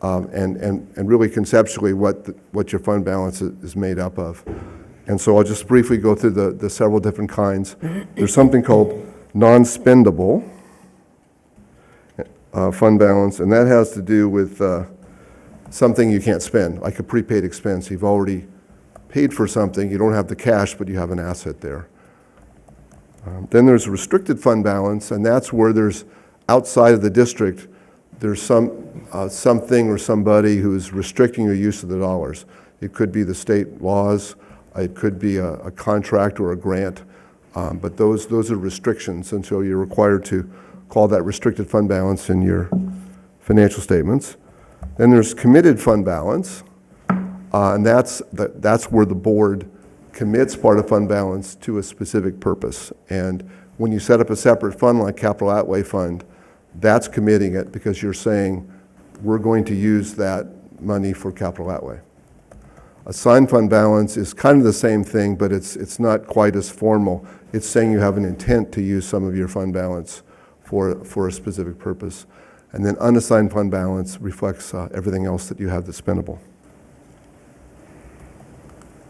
and really conceptually what your fund balance is made up of. And so I'll just briefly go through the several different kinds. There's something called non-spendable fund balance, and that has to do with something you can't spend, like a prepaid expense. You've already paid for something, you don't have the cash, but you have an asset there. Then there's a restricted fund balance, and that's where there's, outside of the district, there's something or somebody who's restricting your use of the dollars. It could be the state laws, it could be a contract or a grant, but those are restrictions, and so you're required to call that restricted fund balance in your financial statements. Then there's committed fund balance, and that's where the board commits part of fund balance to a specific purpose. And when you set up a separate fund like capital outlay fund, that's committing it because you're saying we're going to use that money for capital outlay. Assigned fund balance is kind of the same thing, but it's not quite as formal. It's saying you have an intent to use some of your fund balance for a specific purpose. And then unassigned fund balance reflects everything else that you have that's spendable.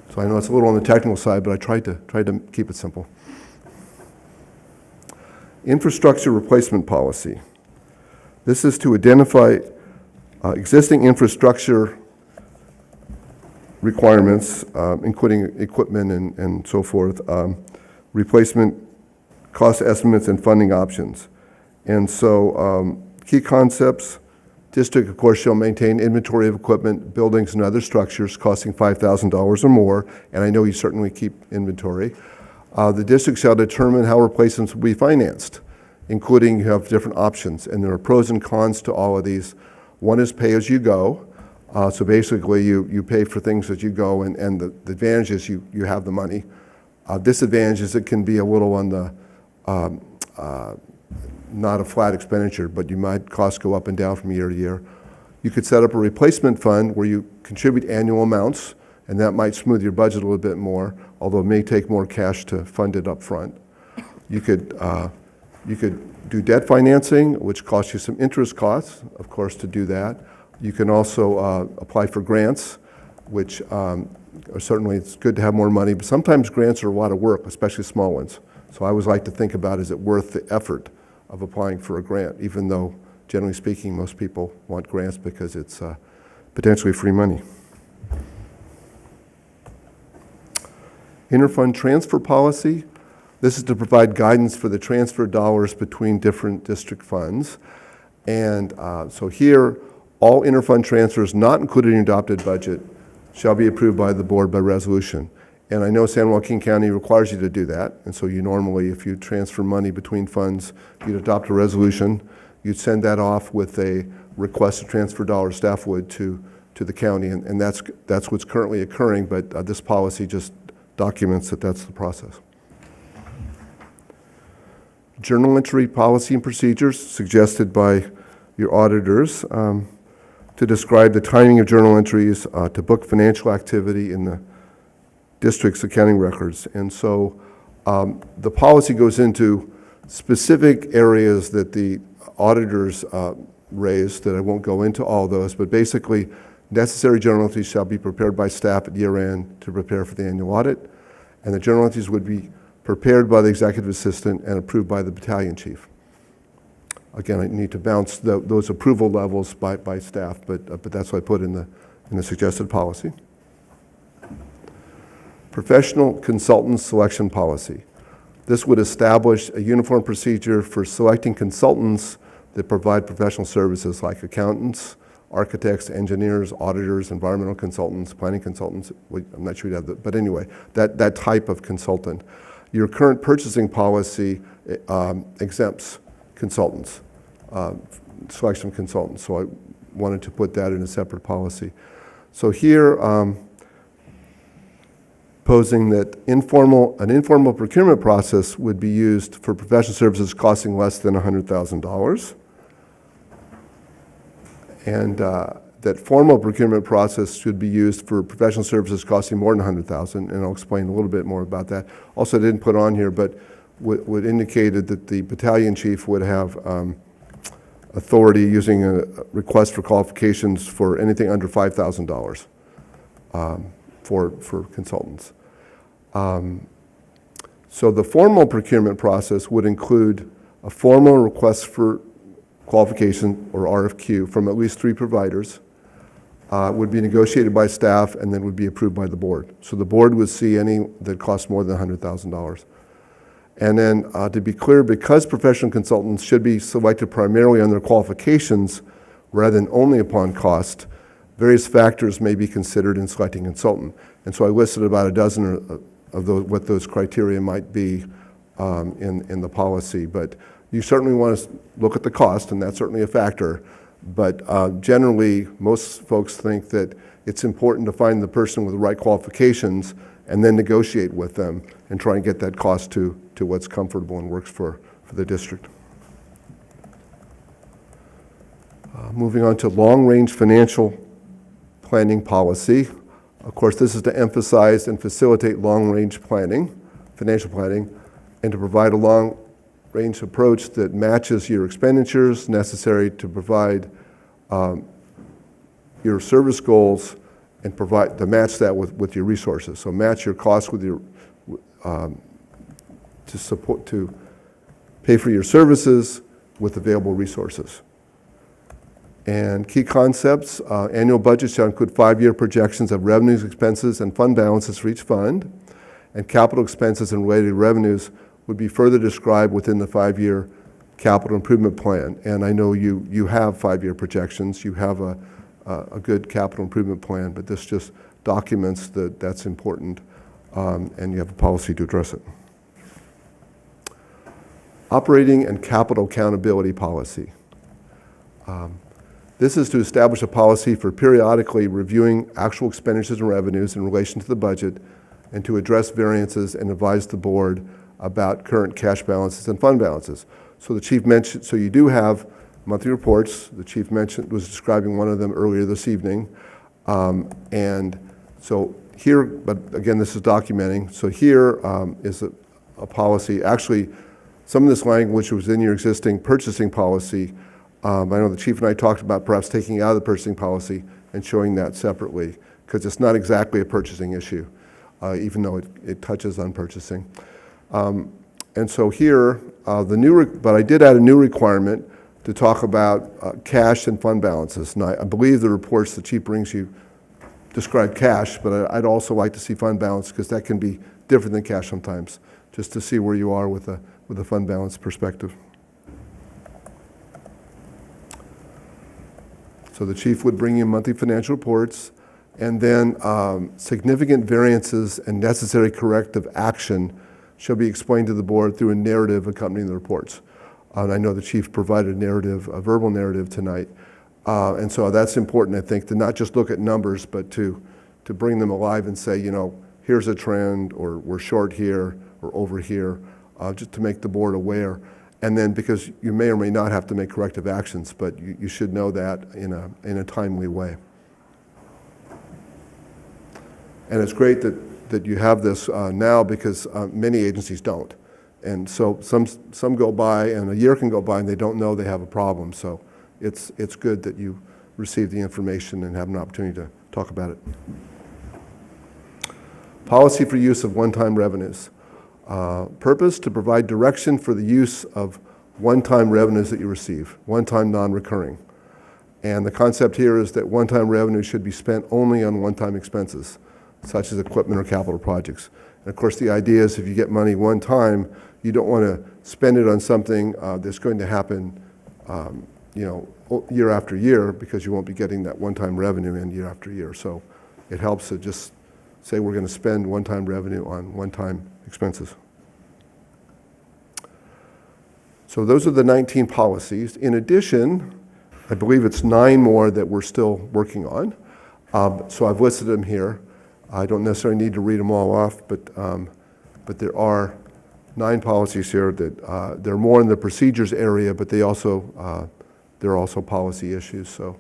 So I know it's a little on the technical side, but I tried to keep it simple. Infrastructure replacement policy. This is to identify existing infrastructure requirements, including equipment and so forth, replacement cost estimates and funding options. And so key concepts: district, of course, shall maintain inventory of equipment, buildings, and other structures costing $5,000 or more, and I know you certainly keep inventory. The district shall determine how replacements will be financed, including you have different options, and there are pros and cons to all of these. One is pay-as-you-go, so basically you pay for things as you go, and the advantage is you have the money. Disadvantage is it can be a little on the not a flat expenditure, but you might costs go up and down from year to year. You could set up a replacement fund where you contribute annual amounts, and that might smooth your budget a little bit more, although it may take more cash to fund it up front. You could do debt financing, which costs you some interest costs, of course, to do that. You can also apply for grants, which certainly it's good to have more money, but sometimes grants are a lot of work, especially small ones. So I always like to think about, is it worth the effort of applying for a grant, even though, generally speaking, most people want grants because it's potentially free money. Interfund transfer policy. This is to provide guidance for the transfer of dollars between different district funds. And so here, all interfund transfers not included in your adopted budget shall be approved by the board by resolution. And I know San Joaquin County requires you to do that. And so you normally, if you transfer money between funds, you'd adopt a resolution. You'd send that off with a request to transfer dollars, staff would, to the county. And that's what's currently occurring, but this policy just documents that that's the process. Journal entry policy and procedures suggested by your auditors to describe the timing of journal entries to book financial activity in the district's accounting records. And so the policy goes into specific areas that the auditors raised, that I won't go into all those, but basically necessary journal entries shall be prepared by staff at year end to prepare for the annual audit, and the journal entries would be prepared by the executive assistant and approved by the battalion chief. Again, I need to bounce those approval levels by staff, but that's what I put in the suggested policy. Professional consultant selection policy. This would establish a uniform procedure for selecting consultants that provide professional services like accountants, architects, engineers, auditors, environmental consultants, planning consultants. I'm not sure you'd have that, but anyway, that type of consultant. Your current purchasing policy exempts consultants, selection of consultants, so I wanted to put that in a separate policy. So here, posing that an informal procurement process would be used for professional services costing less than $100,000, and that formal procurement process should be used for professional services costing more than $100,000, and I'll explain a little bit more about that. Also, I didn't put on here, but what indicated that the battalion chief would have authority using a request for qualifications for anything under $5,000 for consultants. So the formal procurement process would include a formal request for qualification, or RFQ, from at least 3 providers, would be negotiated by staff and then would be approved by the board. So the board would see any that cost more than $100,000. And then to be clear, because professional consultants should be selected primarily on their qualifications rather than only upon cost, various factors may be considered in selecting a consultant. And so I listed about a dozen of those, what those criteria might be in the policy. But you certainly want to look at the cost, and that's certainly a factor. But generally, most folks think that it's important to find the person with the right qualifications and then negotiate with them and try and get that cost to what's comfortable and works for the district. Moving on to long-range financial planning policy. Of course, this is to emphasize and facilitate long-range planning, financial planning, and to provide a long-range approach that matches your expenditures necessary to provide your service goals and to match that with your resources. So match your costs with your to pay for your services with available resources. And key concepts, annual budget shall include 5-year projections of revenues, expenses, and fund balances for each fund, and capital expenses and related revenues would be further described within the 5-year capital improvement plan. And I know you have 5-year projections, you have a good capital improvement plan, but this just documents that that's important, and you have a policy to address it. Operating and capital accountability policy. This is to establish a policy for periodically reviewing actual expenditures and revenues in relation to the budget and to address variances and advise the board about current cash balances and fund balances. So the chief mentioned, so you do have monthly reports. The chief was describing one of them earlier this evening. And so here, but again, this is documenting. So here is a policy. Actually, some of this language was in your existing purchasing policy. I know the chief and I talked about perhaps taking out of the purchasing policy and showing that separately, because it's not exactly a purchasing issue, even though it touches on purchasing. And so here, but I did add a new requirement to talk about cash and fund balances. And I believe the reports the chief brings you describe cash, but I'd also like to see fund balance, because that can be different than cash sometimes, just to see where you are with a fund balance perspective. So the chief would bring you monthly financial reports. And then significant variances and necessary corrective action shall be explained to the board through a narrative accompanying the reports. And I know the chief provided a narrative, a verbal narrative tonight. And so that's important, I think, to not just look at numbers, but to bring them alive and say, you know, here's a trend, or we're short here, or over here, just to make the board aware. And then, because you may or may not have to make corrective actions, but you should know that in a timely way. And it's great that you have this now, because many agencies don't. And so some go by, and a year can go by, and they don't know they have a problem. So it's good that you receive the information and have an opportunity to talk about it. Policy for use of one-time revenues. Purpose, to provide direction for the use of one-time revenues that you receive, one-time non-recurring. And the concept here is that one-time revenue should be spent only on one-time expenses, such as equipment or capital projects. And of course, the idea is if you get money one time, you don't want to spend it on something that's going to happen year after year, because you won't be getting that one-time revenue in year after year. So it helps to just say we're going to spend one-time revenue on one-time expenses. So those are the 19 policies. In addition, I believe it's 9 more that we're still working on. So I've listed them here. I don't necessarily need to read them all off, but there are 9 policies here that they're more in the procedures area, but they're also policy issues. So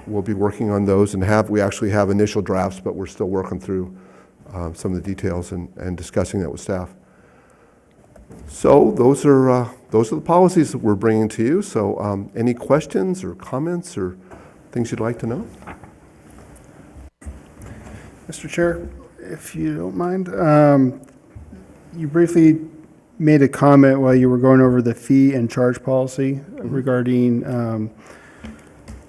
we'll be working on those, and we actually have initial drafts, but we're still working through some of the details and discussing that with staff. So those are the policies that we're bringing to you. So any questions or comments or things you'd like to know? Mr. Chair, if you don't mind, you briefly made a comment while you were going over the fee and charge policy regarding,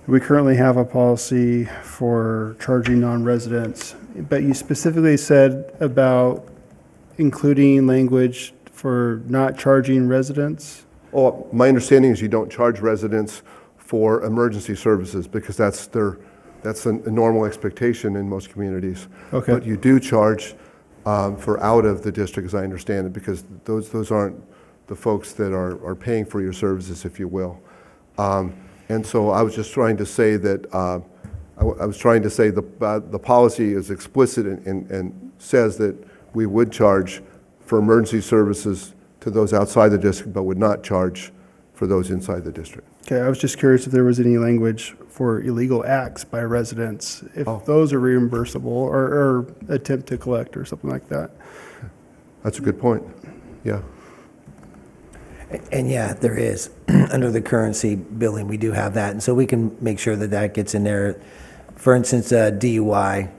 we currently have a policy for charging non-residents, but you specifically said about including language for not charging residents. Oh, my understanding is you don't charge residents for emergency services, because that's a normal expectation in most communities. Okay. But you do charge for out of the district, as I understand it, because those aren't the folks that are paying for your services, if you will. And so I was just trying to say that the policy is explicit and says that we would charge for emergency services to those outside the district, but would not charge for those inside the district. Okay, I was just curious if there was any language for illegal acts by residents, if those are reimbursable or attempt to collect or something like that. That's a good point. Yeah. And yeah, there is. Under the currency billing, we do have that. And so we can make sure that that gets in there. For instance, DUI,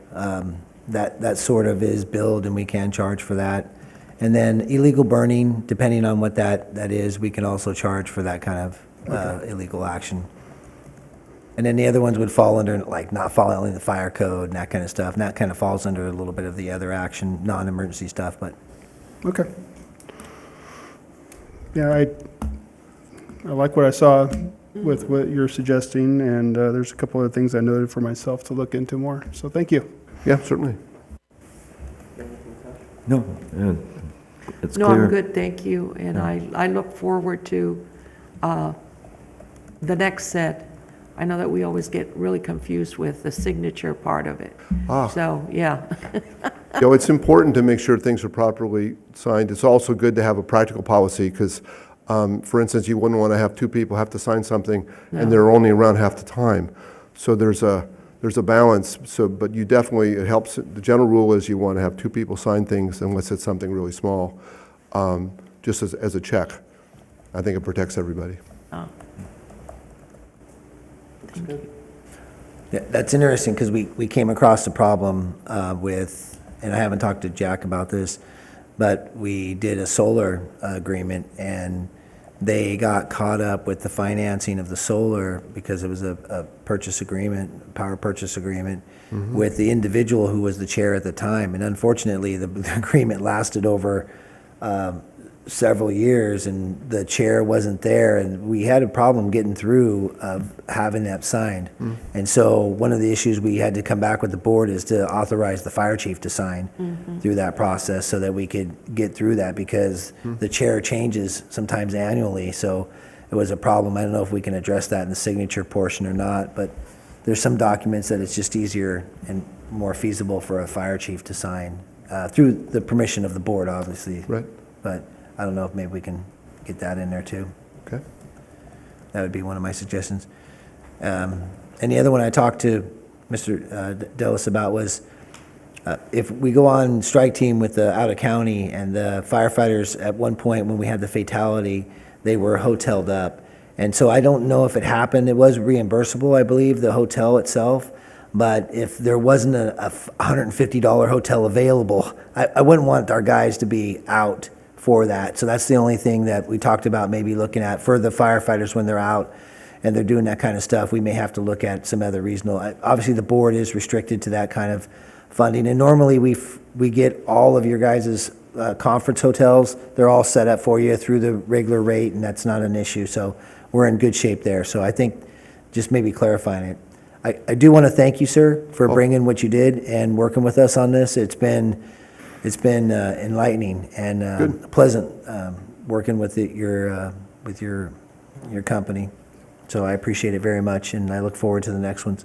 that sort of is billed, and we can charge for that. And then illegal burning, depending on what that is, we can also charge for that kind of illegal action. And then the other ones would fall under, like, not following the fire code and that kind of stuff. And that kind of falls under a little bit of the other action, non-emergency stuff, but. Okay. Yeah, I like what I saw with what you're suggesting, and there's a couple of things I noted for myself to look into more. So thank you. Yeah, certainly. No, it's No, clear. I'm good, thank you, and I look forward to the next set. I know that we always get really confused with the signature part of it. So, yeah. You know, it's important to make sure things are properly signed. It's also good to have a practical policy, because, for instance, you wouldn't want to have 2 people have to sign something, and they're only around half the time. So there's a balance. So, but you definitely, it helps. The general rule is you want to have 2 people sign things unless it's something really small, just as a check. I think it protects everybody. Yeah, that's interesting, because we came across a problem with, and I haven't talked to Jack about this, but we did a solar agreement, and they got caught up with the financing of the solar because it was a purchase agreement, power purchase agreement, with the individual who was the chair at the time. And unfortunately, the agreement lasted over several years, and the chair wasn't there, and we had a problem getting through of having that signed. And so one of the issues we had to come back with the board is to authorize the fire chief to sign through that process so that we could get through that, because the chair changes sometimes annually, so it was a problem. I don't know if we can address that in the signature portion or not, but there's some documents that it's just easier and more feasible for a fire chief to sign through the permission of the board, obviously. Right. But I don't know if maybe we can get that in there too. Okay. That would be one of my suggestions. And the other one I talked to Mr. Dillis about was if we go on strike team with the out of county, and the firefighters at one point when we had the fatality, they were hoteled up. And so I don't know if it happened. It was reimbursable, I believe, the hotel itself. But if there wasn't a $150 hotel available, I wouldn't want our guys to be out for that. So that's the only thing that we talked about maybe looking at for the firefighters when they're out and they're doing that kind of stuff. We may have to look at some other reasonable. Obviously, the board is restricted to that kind of funding. And normally we get all of your guys' conference hotels. They're all set up for you through the regular rate, and that's not an issue. So we're in good shape there. So I think just maybe clarifying it. I do want to thank you, sir, for bringing what you did and working with us on this. It's been enlightening and pleasant working with your company. So I appreciate it very much, and I look forward to the next ones.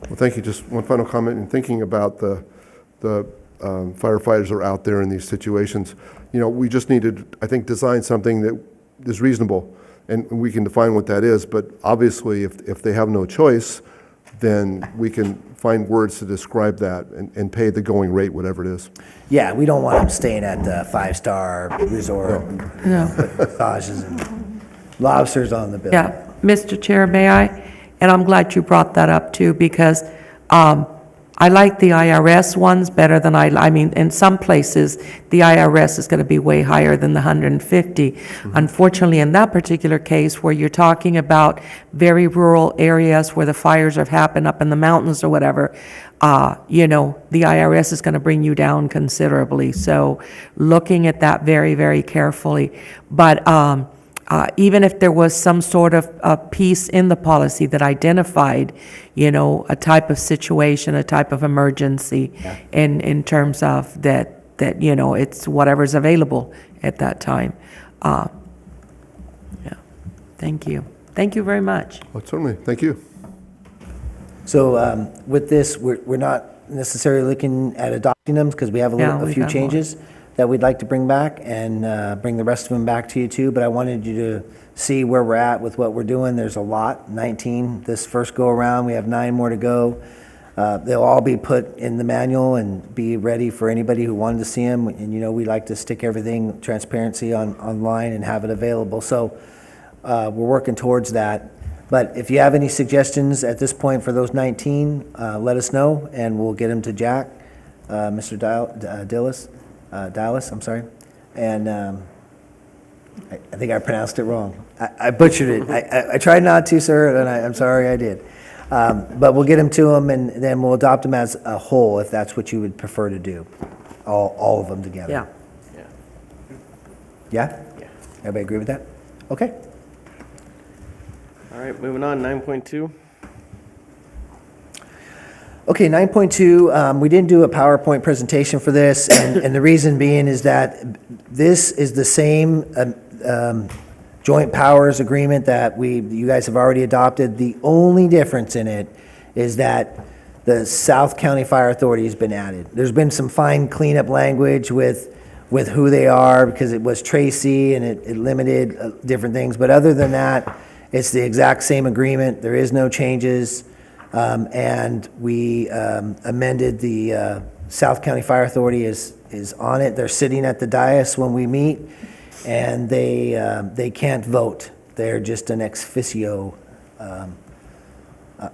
Well, thank you. Just one final comment in thinking about the firefighters that are out there in these situations. You know, we just need to, I think, design something that is reasonable, and we can define what that is. But obviously, if they have no choice, then we can find words to describe that and pay the going rate, whatever it is. Yeah, we don't want them staying at the five-star resort, No. massages and lobsters on the bill. Yeah, Mr. Chair, may I? And I'm glad you brought that up too, because I like the IRS ones better than I mean, in some places, the IRS is going to be way higher than the 150. Unfortunately, in that particular case, where you're talking about very rural areas where the fires have happened up in the mountains or whatever, you know, the IRS is going to bring you down considerably. So looking at that very, very carefully. But even if there was some sort of a piece in the policy that identified, you know, a type of situation, a type of emergency, in terms of that, you know, it's whatever's available at that time. Yeah. Thank you. Thank you very much. Well, certainly. Thank you. So with this, we're not necessarily looking at adopting them because we have Yeah, a we few got more. changes that we'd like to bring back and bring the rest of them back to you too. But I wanted you to see where we're at with what we're doing. There's a lot, 19 this first go around. We have 9 more to go. They'll all be put in the manual and be ready for anybody who wanted to see them. And you know, we like to stick everything transparency online and have it available. So we're working towards that. But if you have any suggestions at this point for those 19, let us know and we'll get them to Jack, Mr. Dallas, I'm sorry. And I think I pronounced it wrong. I butchered it. I tried not to, sir, and I'm sorry I did. But we'll get them to him, and then we'll adopt them as a whole, if that's what you would prefer to do, all of them together. Yeah. Yeah? Yeah. Everybody agree with that? Okay. All right, moving on, 9.2. Okay, 9.2, we didn't do a PowerPoint presentation for this, and the reason being is that this is the same joint powers agreement that you guys have already adopted. The only difference in it is that the South County Fire Authority has been added. There's been some fine cleanup language with who they are, because it was Tracy and it limited different things, but other than that, it's the exact same agreement. There is no changes. And we amended the South County Fire Authority is on it. They're sitting at the dais when we meet, and they can't vote. They're just an ex officio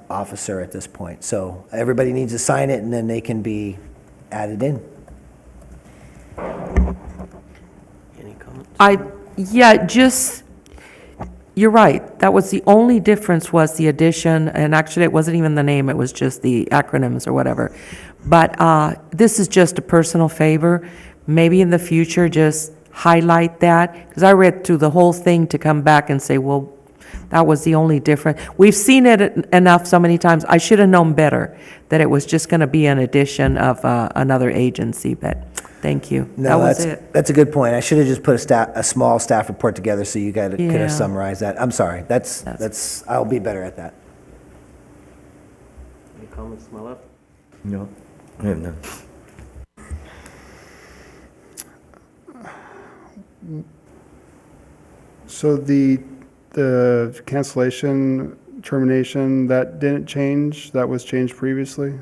officer at this point. So everybody needs to sign it, and then they can be added in. Any comments? You're right. That was the only difference, was the addition, and actually it wasn't even the name, it was just the acronyms or whatever. But this is just a personal favor. Maybe in the future, just highlight that, because I read through the whole thing to come back and say, well, that was the only difference. We've seen it enough so many times. I should have known better that it was just going to be an addition of another agency, but thank you. That No, was it. that's a good point. I should have just put a small staff report together so you guys could Yeah. have summarized that. I'm sorry. I'll be better at that. Any comments from my left? No, I have none. So the cancellation, termination, that didn't change? That was changed previously?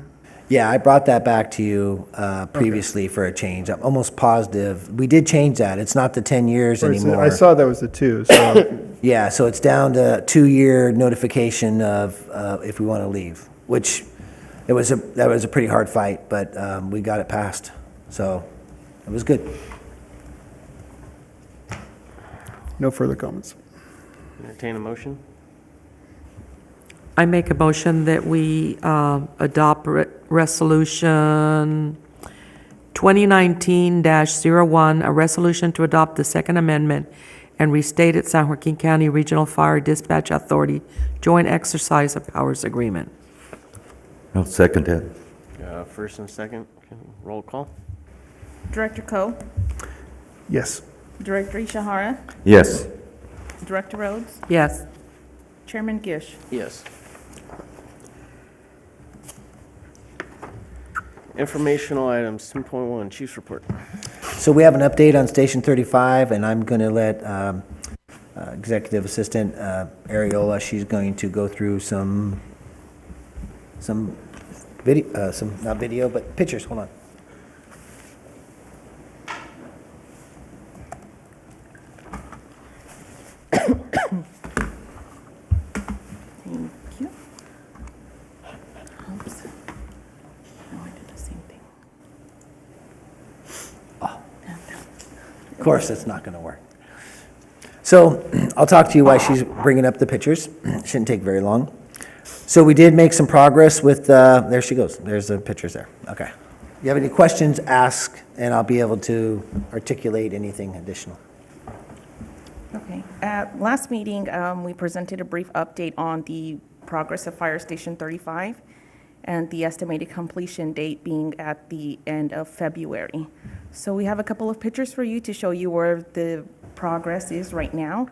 Yeah, I brought that back to you previously for a change. I'm almost positive. We did change that. It's not the 10 years Or is it- anymore. I saw that was the 2, so, Yeah, so it's down to 2-year notification of if we want to leave, which that was a pretty hard fight, but we got it passed. So it was good. no further comments. Entertain a motion? I make a motion that we adopt Resolution 2019-01, a resolution to adopt the Second Amendment and restate its San Joaquin County Regional Fire Dispatch Authority Joint Exercise of Powers Agreement. I'll second that. First and second, roll call? Director Coe, Yes. Director Ishihara, Yes. Director Rhodes, Yes. Chairman Gish. Yes. Informational items, 10.1, Chief's Report. So we have an update on Station 35, and I'm going to let Executive Assistant Ariola, she's going to go through some video, not video, but pictures. Hold on. Thank you. Oops. No, I did the same thing. Of course, it's not going to work. So I'll talk to you while she's bringing up the pictures. Shouldn't take very long. So we did make some progress with, there she goes. There's the pictures there. Okay. If you have any questions, ask, and I'll be able to articulate anything additional. Okay. At last meeting, we presented a brief update on the progress of Fire Station 35 and the estimated completion date being at the end of February. So we have a couple of pictures for you to show you where the progress is right now.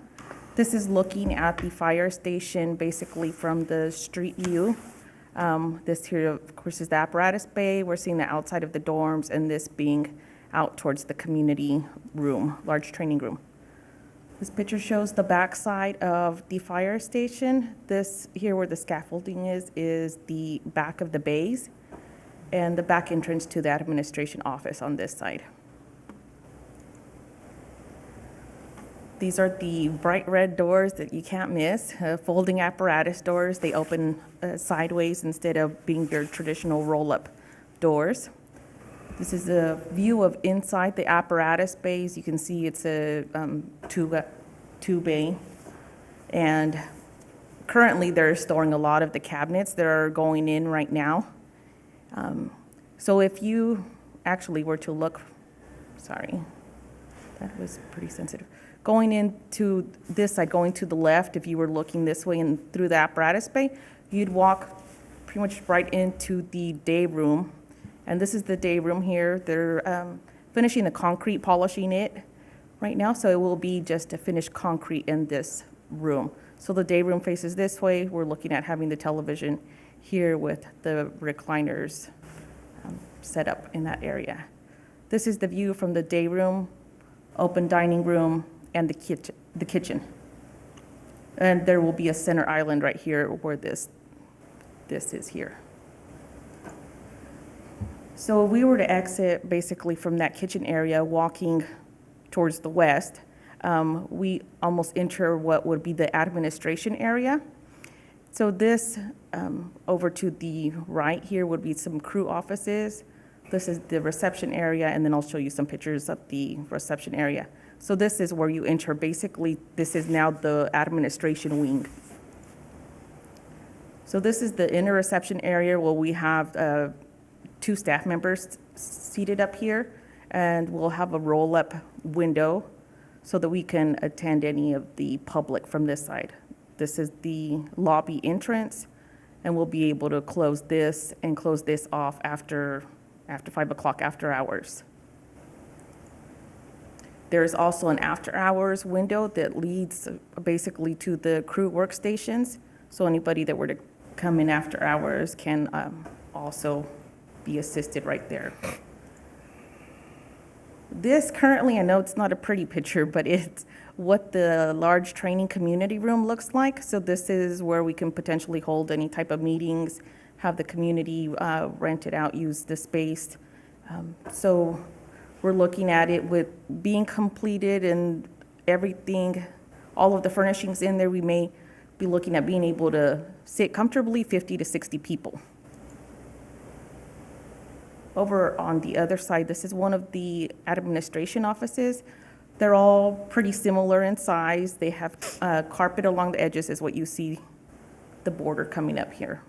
This is looking at the fire station basically from the street view. This here, of course, is the apparatus bay. We're seeing the outside of the dorms, and this being out towards the community room, large training room. This picture shows the backside of the fire station. This here where the scaffolding is the back of the bays and the back entrance to the administration office on this side. These are the bright red doors that you can't miss, folding apparatus doors. They open sideways instead of being their traditional roll-up doors. This is a view of inside the apparatus bays. You can see it's a two bay. And currently they're storing a lot of the cabinets that are going in right now. So if you actually were to look, sorry, that was pretty sensitive. Going into this side, going to the left, if you were looking this way and through the apparatus bay, you'd walk pretty much right into the day room. And this is the day room here. They're finishing the concrete, polishing it right now, so it will be just a finished concrete in this room. So the day room faces this way. We're looking at having the television here with the recliners set up in that area. This is the view from the day room, open dining room, and the kitchen. And there will be a center island right here where this is here. So if we were to exit basically from that kitchen area, walking towards the west, we almost enter what would be the administration area. So this, over to the right here would be some crew offices. This is the reception area, and then I'll show you some pictures of the reception area. So this is where you enter. Basically, this is now the administration wing. So this is the inner reception area where we have 2 staff members seated up here. and we'll have a roll-up window so that we can attend any of the public from this side. This is the lobby entrance, and we'll be able to close this and close this off after 5 o'clock after hours. There's also an after-hours window that leads basically to the crew workstations, so anybody that were to come in after hours can also be assisted right there. This currently, I know it's not a pretty picture, but it's what the large training community room looks like. So this is where we can potentially hold any type of meetings, have the community rent it out, use the space. So we're looking at it with being completed and everything, all of the furnishings in there, we may be looking at being able to sit comfortably 50 to 60 people. Over on the other side, this is one of the administration offices. They're all pretty similar in size. They have carpet along the edges is what you see the border coming up here.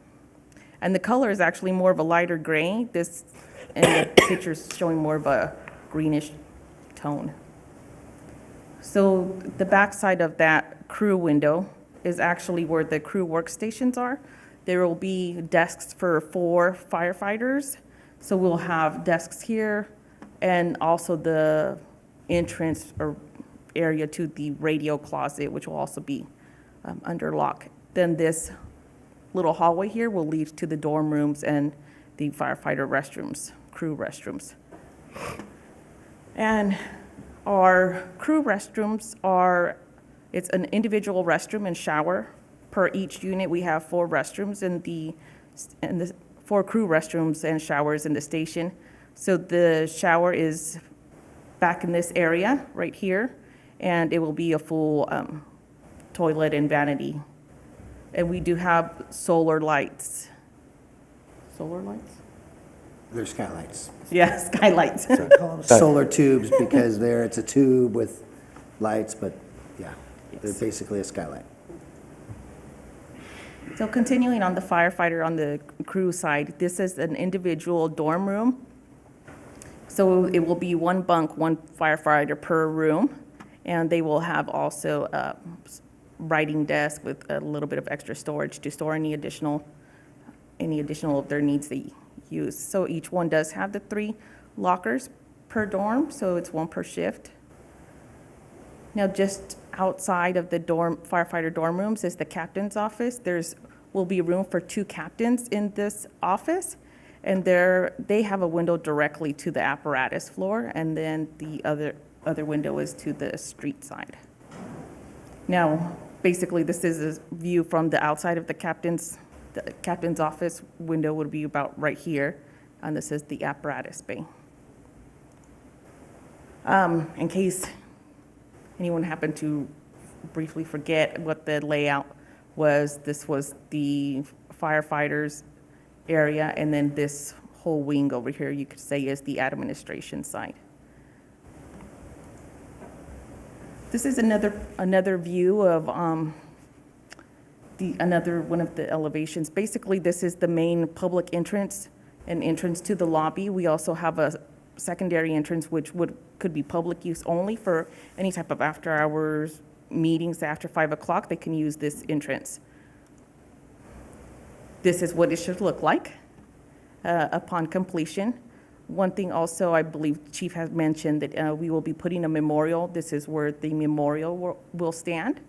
And the color is actually more of a lighter gray. This, and the picture's showing more of a greenish tone. So the back side of that crew window is actually where the crew workstations are. There will be desks for 4 firefighters. So we'll have desks here and also the entrance or area to the radio closet, which will also be under lock. Then this little hallway here will lead to the dorm rooms and the firefighter restrooms, crew restrooms. And our crew restrooms it's an individual restroom and shower. Per each unit, we have 4 restrooms in the 4 crew restrooms and showers in the station. So the shower is back in this area right here, and it will be a full toilet and vanity. And we do have solar lights. Solar lights? They're skylights. Yeah, skylights. So I call them solar tubes because it's a tube with lights, but yeah, they're basically a skylight. So continuing on the firefighter on the crew side, this is an individual dorm room. So it will be 1 bunk, 1 firefighter per room, and they will have also a writing desk with a little bit of extra storage to store any additional of their needs they use. So each one does have the 3 lockers per dorm, so it's 1 per shift. Now, just outside of the firefighter dorm rooms is the captain's office. Will be room for 2 captains in this office, and they have a window directly to the apparatus floor, and then the other window is to the street side. Now, basically, this is a view from the outside of the captain's office. Window would be about right here, and this is the apparatus bay. In case anyone happened to briefly forget what the layout was, this was the firefighters area, and then this whole wing over here, you could say, is the administration side. This is another view of another one of the elevations. Basically, this is the main public entrance and entrance to the lobby. We also have a secondary entrance, which could be public use only for any type of after-hours meetings after 5 o'clock. They can use this entrance. This is what it should look like upon completion. One thing also, I believe Chief has mentioned that we will be putting a memorial. This is where the memorial will stand,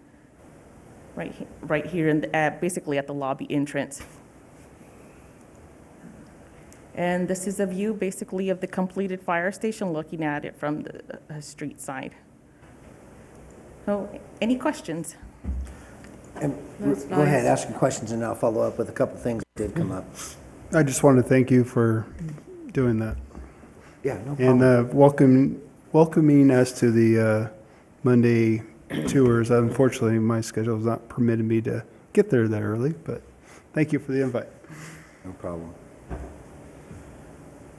right here, basically at the lobby entrance. And this is a view basically of the completed fire station, looking at it from the street side. So, any questions? And That's go ahead, nice. ask your questions, and I'll follow up with a couple things that did come up. I just want to thank you for doing that. Yeah, no problem. And welcoming us to the Monday tours. Unfortunately, my schedule has not permitted me to get there that early, but thank you for the invite. No problem.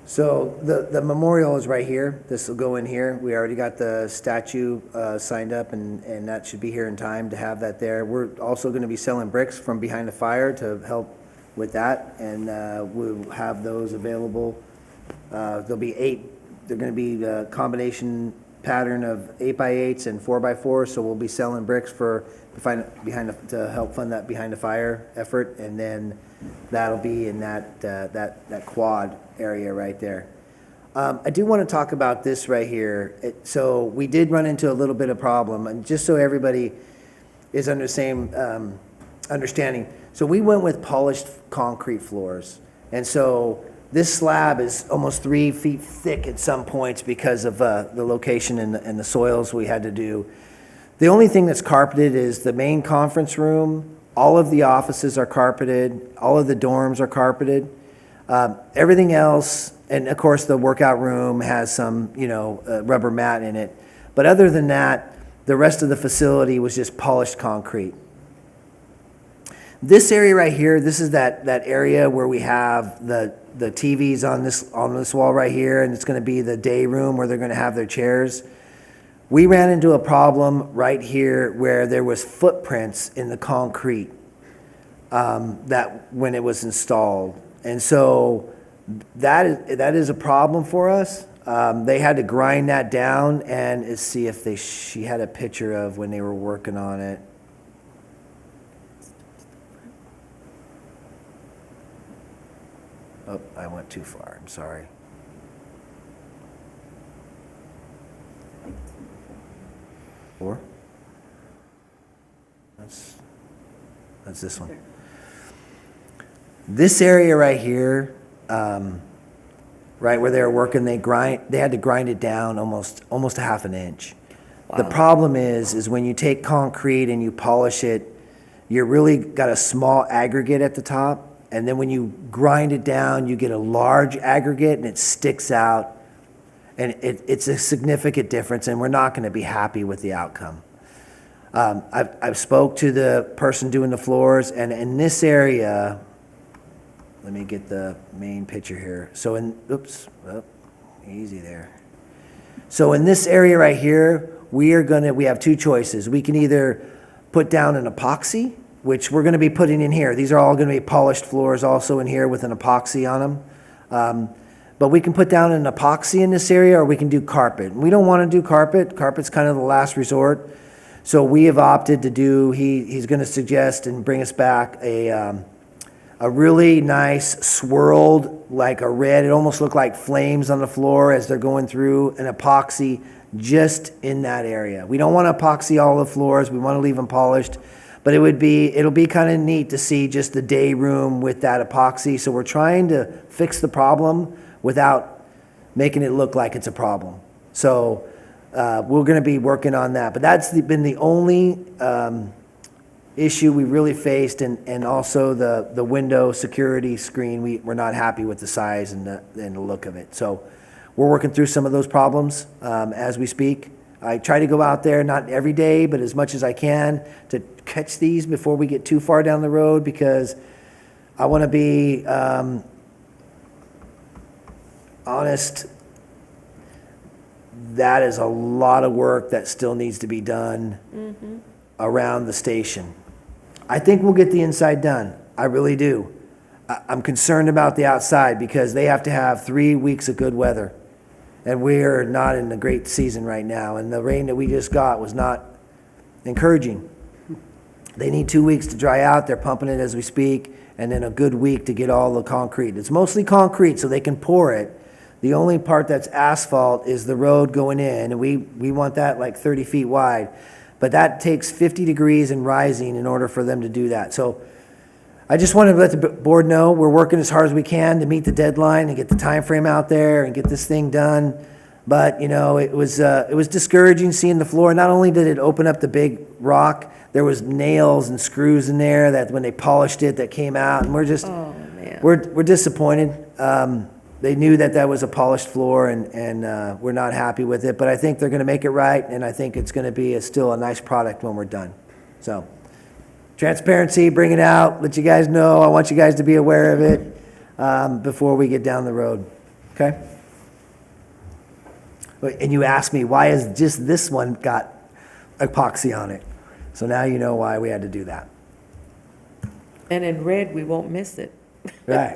So the memorial is right here. This will go in here. We already got the statue signed up, and that should be here in time to have that there. We're also going to be selling bricks from behind the fire to help with that, and we'll have those available. There'll be 8 they're gonna be a combination pattern of 8x8s and 4x4s, so we'll be selling bricks to help fund that behind the fire effort, and then that'll be in that quad area right there. I do want to talk about this right here. So we did run into a little bit of problem, and just so everybody is under the same understanding. So we went with polished concrete floors, and so this slab is almost 3 feet thick at some points because of the location and the soils we had to do. The only thing that's carpeted is the main conference room. All of the offices are carpeted. All of the dorms are carpeted. Everything else, and of course the workout room has some, rubber mat in it. But other than that, the rest of the facility was just polished concrete. This area right here, this is that area where we have the TVs on this wall right here, and it's going to be the day room where they're going to have their chairs. We ran into a problem right here where there was footprints in the concrete that when it was installed, and so that is a problem for us. They had to grind that down, and see if she had a picture of when they were working on it. Oh, I went too far, I'm sorry. Or? That's this one. This area right here, right where they were working, they had to grind it down almost a half an inch. The problem is when you take concrete and you polish it, you really got a small aggregate at the top, and then when you grind it down, you get a large aggregate and it sticks out, and it's a significant difference, and we're not going to be happy with the outcome. I've spoke to the person doing the floors, and in this area, let me get the main picture here. So easy there. So in this area right here, we have two choices. We can either put down an epoxy, which we're going to be putting in here. These are all going to be polished floors also in here with an epoxy on them. But we can put down an epoxy in this area, or we can do carpet. We don't want to do carpet. Carpet's kind of the last resort. So we have opted to do, he's going to suggest and bring us back a really nice swirled, like a red, it almost looked like flames on the floor as they're going through, an epoxy just in that area. We don't want to epoxy all the floors. We want to leave them polished. But it'll be kind of neat to see just the day room with that epoxy. So we're trying to fix the problem without making it look like it's a problem. So we're going to be working on that. But that's been the only issue we really faced, and also the window security screen. We're not happy with the size and the look of it. So we're working through some of those problems as we speak. I try to go out there, not every day, but as much as I can, to catch these before we get too far down the road, because I want to be honest. That is a lot of work that still needs to be done around the station. I think we'll get the inside done. I really do. I'm concerned about the outside because they have to have 3 weeks of good weather. And we're not in a great season right now. And the rain that we just got was not encouraging. They need 2 weeks to dry out. They're pumping it as we speak. And then a good week to get all the concrete. It's mostly concrete so they can pour it. The only part that's asphalt is the road going in. And we want that like 30 feet wide. But that takes 50 degrees and rising in order for them to do that. So I just wanted to let the board know we're working as hard as we can to meet the deadline and get the time frame out there and get this thing done. But, it was discouraging seeing the floor. Not only did it open up the big rock, there was nails and screws in there that when they polished it that came out, and we're just, we're disappointed. They knew that was a polished floor, and we're not happy with it. But I think they're going to make it right, and I think it's going to be still a nice product when we're done. So transparency, bring it out, let you guys know. I want you guys to be aware of it before we get down the road. Okay? And you asked me, why is just this one got epoxy on it? So now you know why we had to do that. And in red, we won't miss it. Right.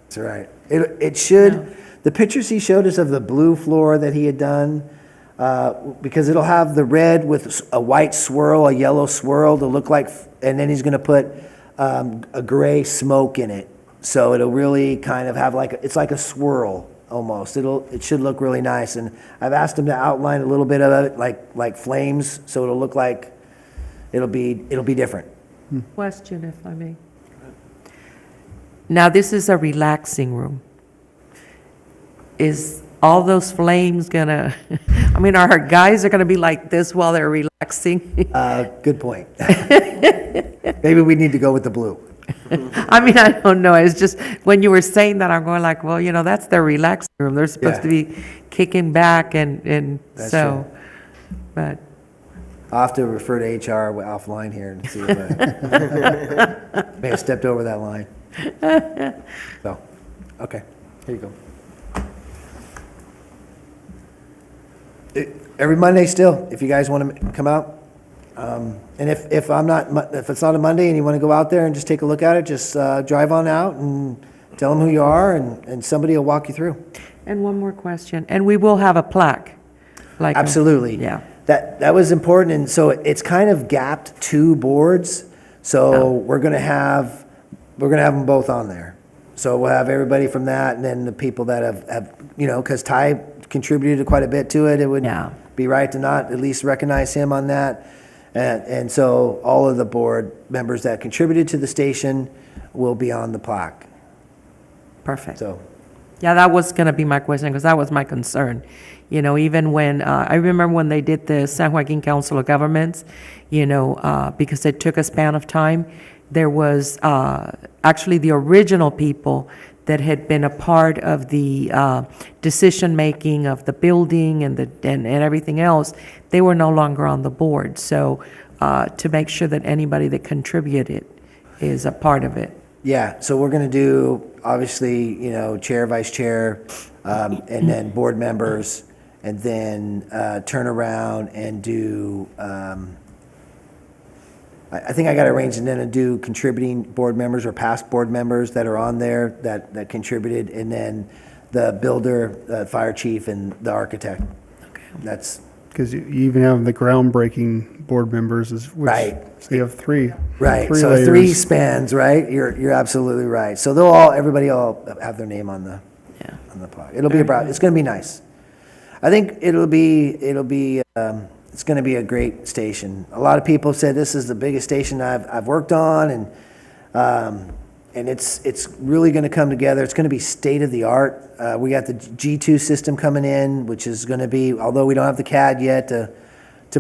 That's right. It should, The pictures he showed us of the blue floor that he had done, because it'll have the red with a white swirl, a yellow swirl to look like, and then he's going to put a gray smoke in it. So it'll really kind of have it's like a swirl almost. It should look really nice. And I've asked him to outline a little bit of it, like flames, so it'll look like it'll be different. Question, if I may. Now, this is a relaxing room. Is all those flames gonna, I mean, our guys are gonna be like this while they're relaxing? Good point. Maybe we need to go with the blue. I mean, I don't know, it's just, when you were saying that, I'm going like, well, that's their relaxing room. They're supposed to be kicking back and That's so, but, I'll have to refer to HR offline here and see if I may have stepped over that line. So, okay, here you go. Every Monday still, if you guys want to come out. And if it's not a Monday and you want to go out there and just take a look at it, just drive on out and tell them who you are, and somebody will walk you through. and one more question, and we will have a plaque, like. Absolutely. Yeah. That was important, and so it's kind of gapped 2 boards, so we're gonna have them both on there. So we'll have everybody from that, and then the people that have because Ty contributed quite a bit to it. It would Yeah. be right to not at least recognize him on that. And so all of the board members that contributed to the station will be on the plaque. Perfect. So, Yeah, that was going to be my question, because that was my concern. Even when, I remember when they did the San Joaquin Council of Governments, because it took a span of time, there was actually the original people that had been a part of the decision-making of the building and everything else, they were no longer on the board. So to make sure that anybody that contributed is a part of it. yeah, so we're going to do, obviously, chair, vice chair, and then board members, and then turn around and do, I think I got arranged and then to do contributing board members or past board members that are on there that contributed, and then the builder, the fire chief, and the architect. That's, Because you even have the groundbreaking board members, Right. So you have 3. right, 3 so layers. 3 spans, right? You're absolutely right. So everybody will have their name on the plaque. It'll be it's going to be nice. I think it's going to be a great station. A lot of people said this is the biggest station I've worked on, and it's really going to come together. It's going to be state of the art. We got the G2 system coming in, which is going to be, although we don't have the CAD yet to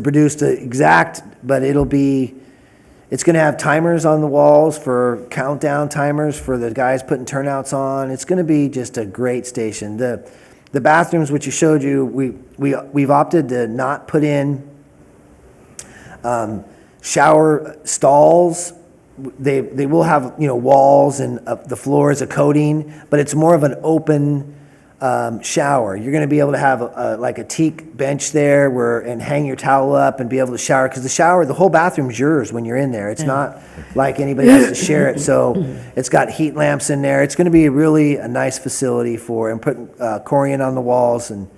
produce the exact, but it's going to have timers on the walls for countdown timers for the guys putting turnouts on. It's going to be just a great station. The bathrooms, which you showed you, we've opted to not put in shower stalls. They will have walls and the floor is a coating, but it's more of an open shower. You're going to be able to have like a teak bench there and hang your towel up and be able to shower, because the whole bathroom's yours when you're in there. It's not like anybody has to share it. So it's got heat lamps in there. It's going to be really a nice facility and putting corian on the walls and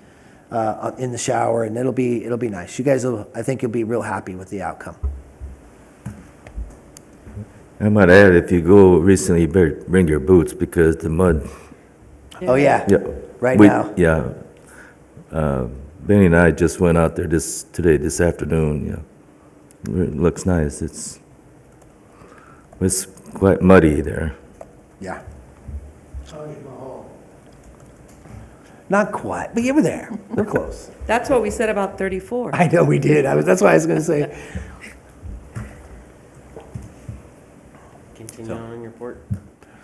in the shower, and it'll be nice. You guys I think you'll be real happy with the outcome. I might add, if you go recently, you better bring your boots, because the mud. Oh yeah. Yeah. Right now. Yeah. Benny and I just went out there this afternoon. Yeah. It looks nice. It's quite muddy there. Yeah. Not quite, but you were there. We're close. That's what we said about 34. I know we did. That's what I was going to say. Continue on your report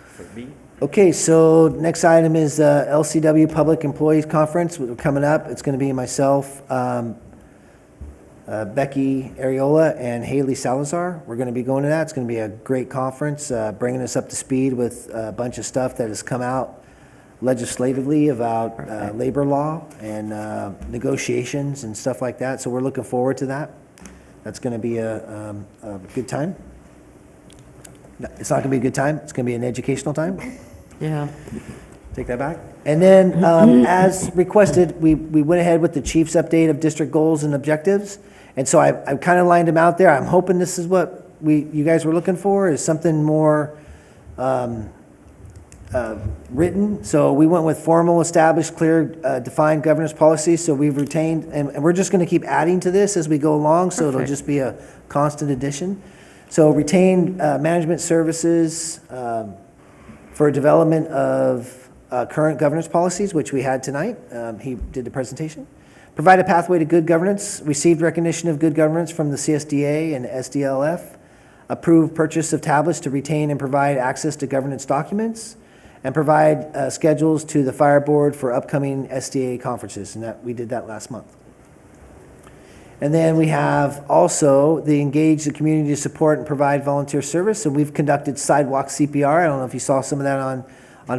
for B. Okay, so next item is LCW Public Employees Conference. We're coming up. It's going to be myself, Becky Areola, and Haley Salazar. We're going to be going to that. It's going to be a great conference, bringing us up to speed with a bunch of stuff that has come out legislatively about labor law and negotiations and stuff like that. So we're looking forward to that. That's going to be a good time. No, it's not going to be a good time. It's going to be an educational time. Yeah. Take that back. And then, as requested, we went ahead with the chief's update of district goals and objectives. And so I kind of lined them out there. I'm hoping this is what you guys were looking for, is something more written. So we went with formal, established, clear, defined governance policies. So we've retained, and we're just going to keep adding to this as we go along, so it'll Perfect. just be a constant addition. So retained management services for development of current governance policies, which we had tonight. He did the presentation. Provide a pathway to good governance, received recognition of good governance from the CSDA and SDLF. Approved purchase of tablets to retain and provide access to governance documents. And provide schedules to the fire board for upcoming SDA conferences. And we did that last month. And then we have also the engage the community to support and provide volunteer service. And we've conducted sidewalk CPR. I don't know if you saw some of that on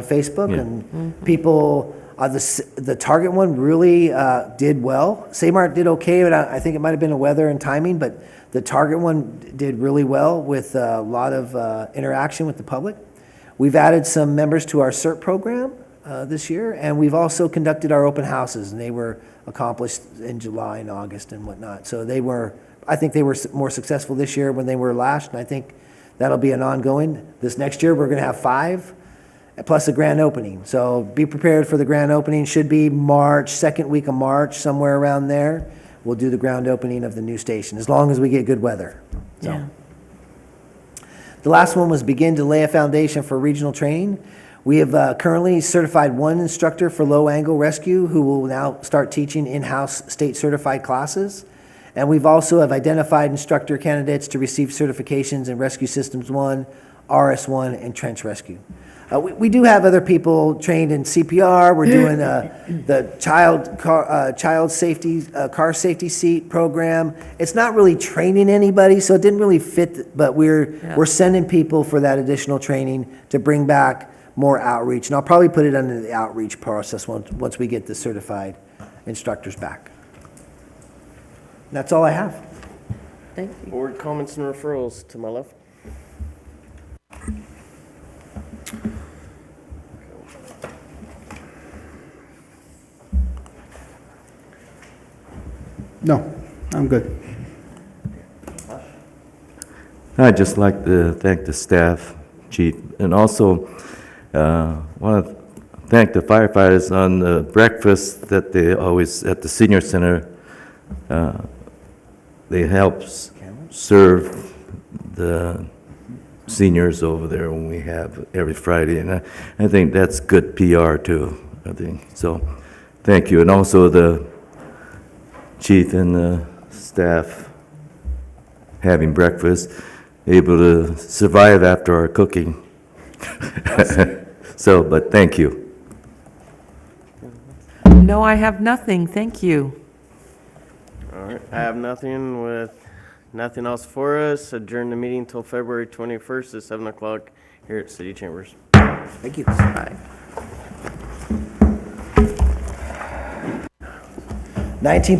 Facebook. Yeah. And people, the Target one really did well. Samart did okay, but I think it might have been a weather and timing. But the Target one did really well with a lot of interaction with the public. We've added some members to our CERT program this year, and we've also conducted our open houses, and they were accomplished in July and August and whatnot. So I think they were more successful this year when they were last, and I think that'll be an ongoing. This next year, we're going to have 5, plus a grand opening. So be prepared for the grand opening. Should be March, second week of March, somewhere around there. We'll do the grand opening of the new station, as long as we get good weather. So. Yeah. The last one was begin to lay a foundation for regional training. We have currently certified 1 instructor for low-angle rescue who will now start teaching in-house state-certified classes. And we've also have identified instructor candidates to receive certifications in Rescue Systems 1, RS1, and Trench Rescue. We do have other people trained in CPR. We're doing the child safety, car safety seat program. It's not really training anybody, so it didn't really fit, but we're sending people for that additional training to bring back more outreach. And I'll probably put it under the outreach process once we get the certified instructors back. And that's all I have. Thank you. Board comments and referrals to my left. No, I'm good. I'd just like to thank the staff, chief, and also want to thank the firefighters on the breakfast that they always, at the senior center, they help serve the seniors over there when we have every Friday, and I think that's good PR too, I think. So, thank you, and also the chief and the staff having breakfast, able to survive after our cooking. So, but thank you. No, I have nothing. Thank you. All right, I have nothing else for us. Adjourn the meeting until February 21st at 7 o'clock here at City Chambers. Thank you. Bye. 19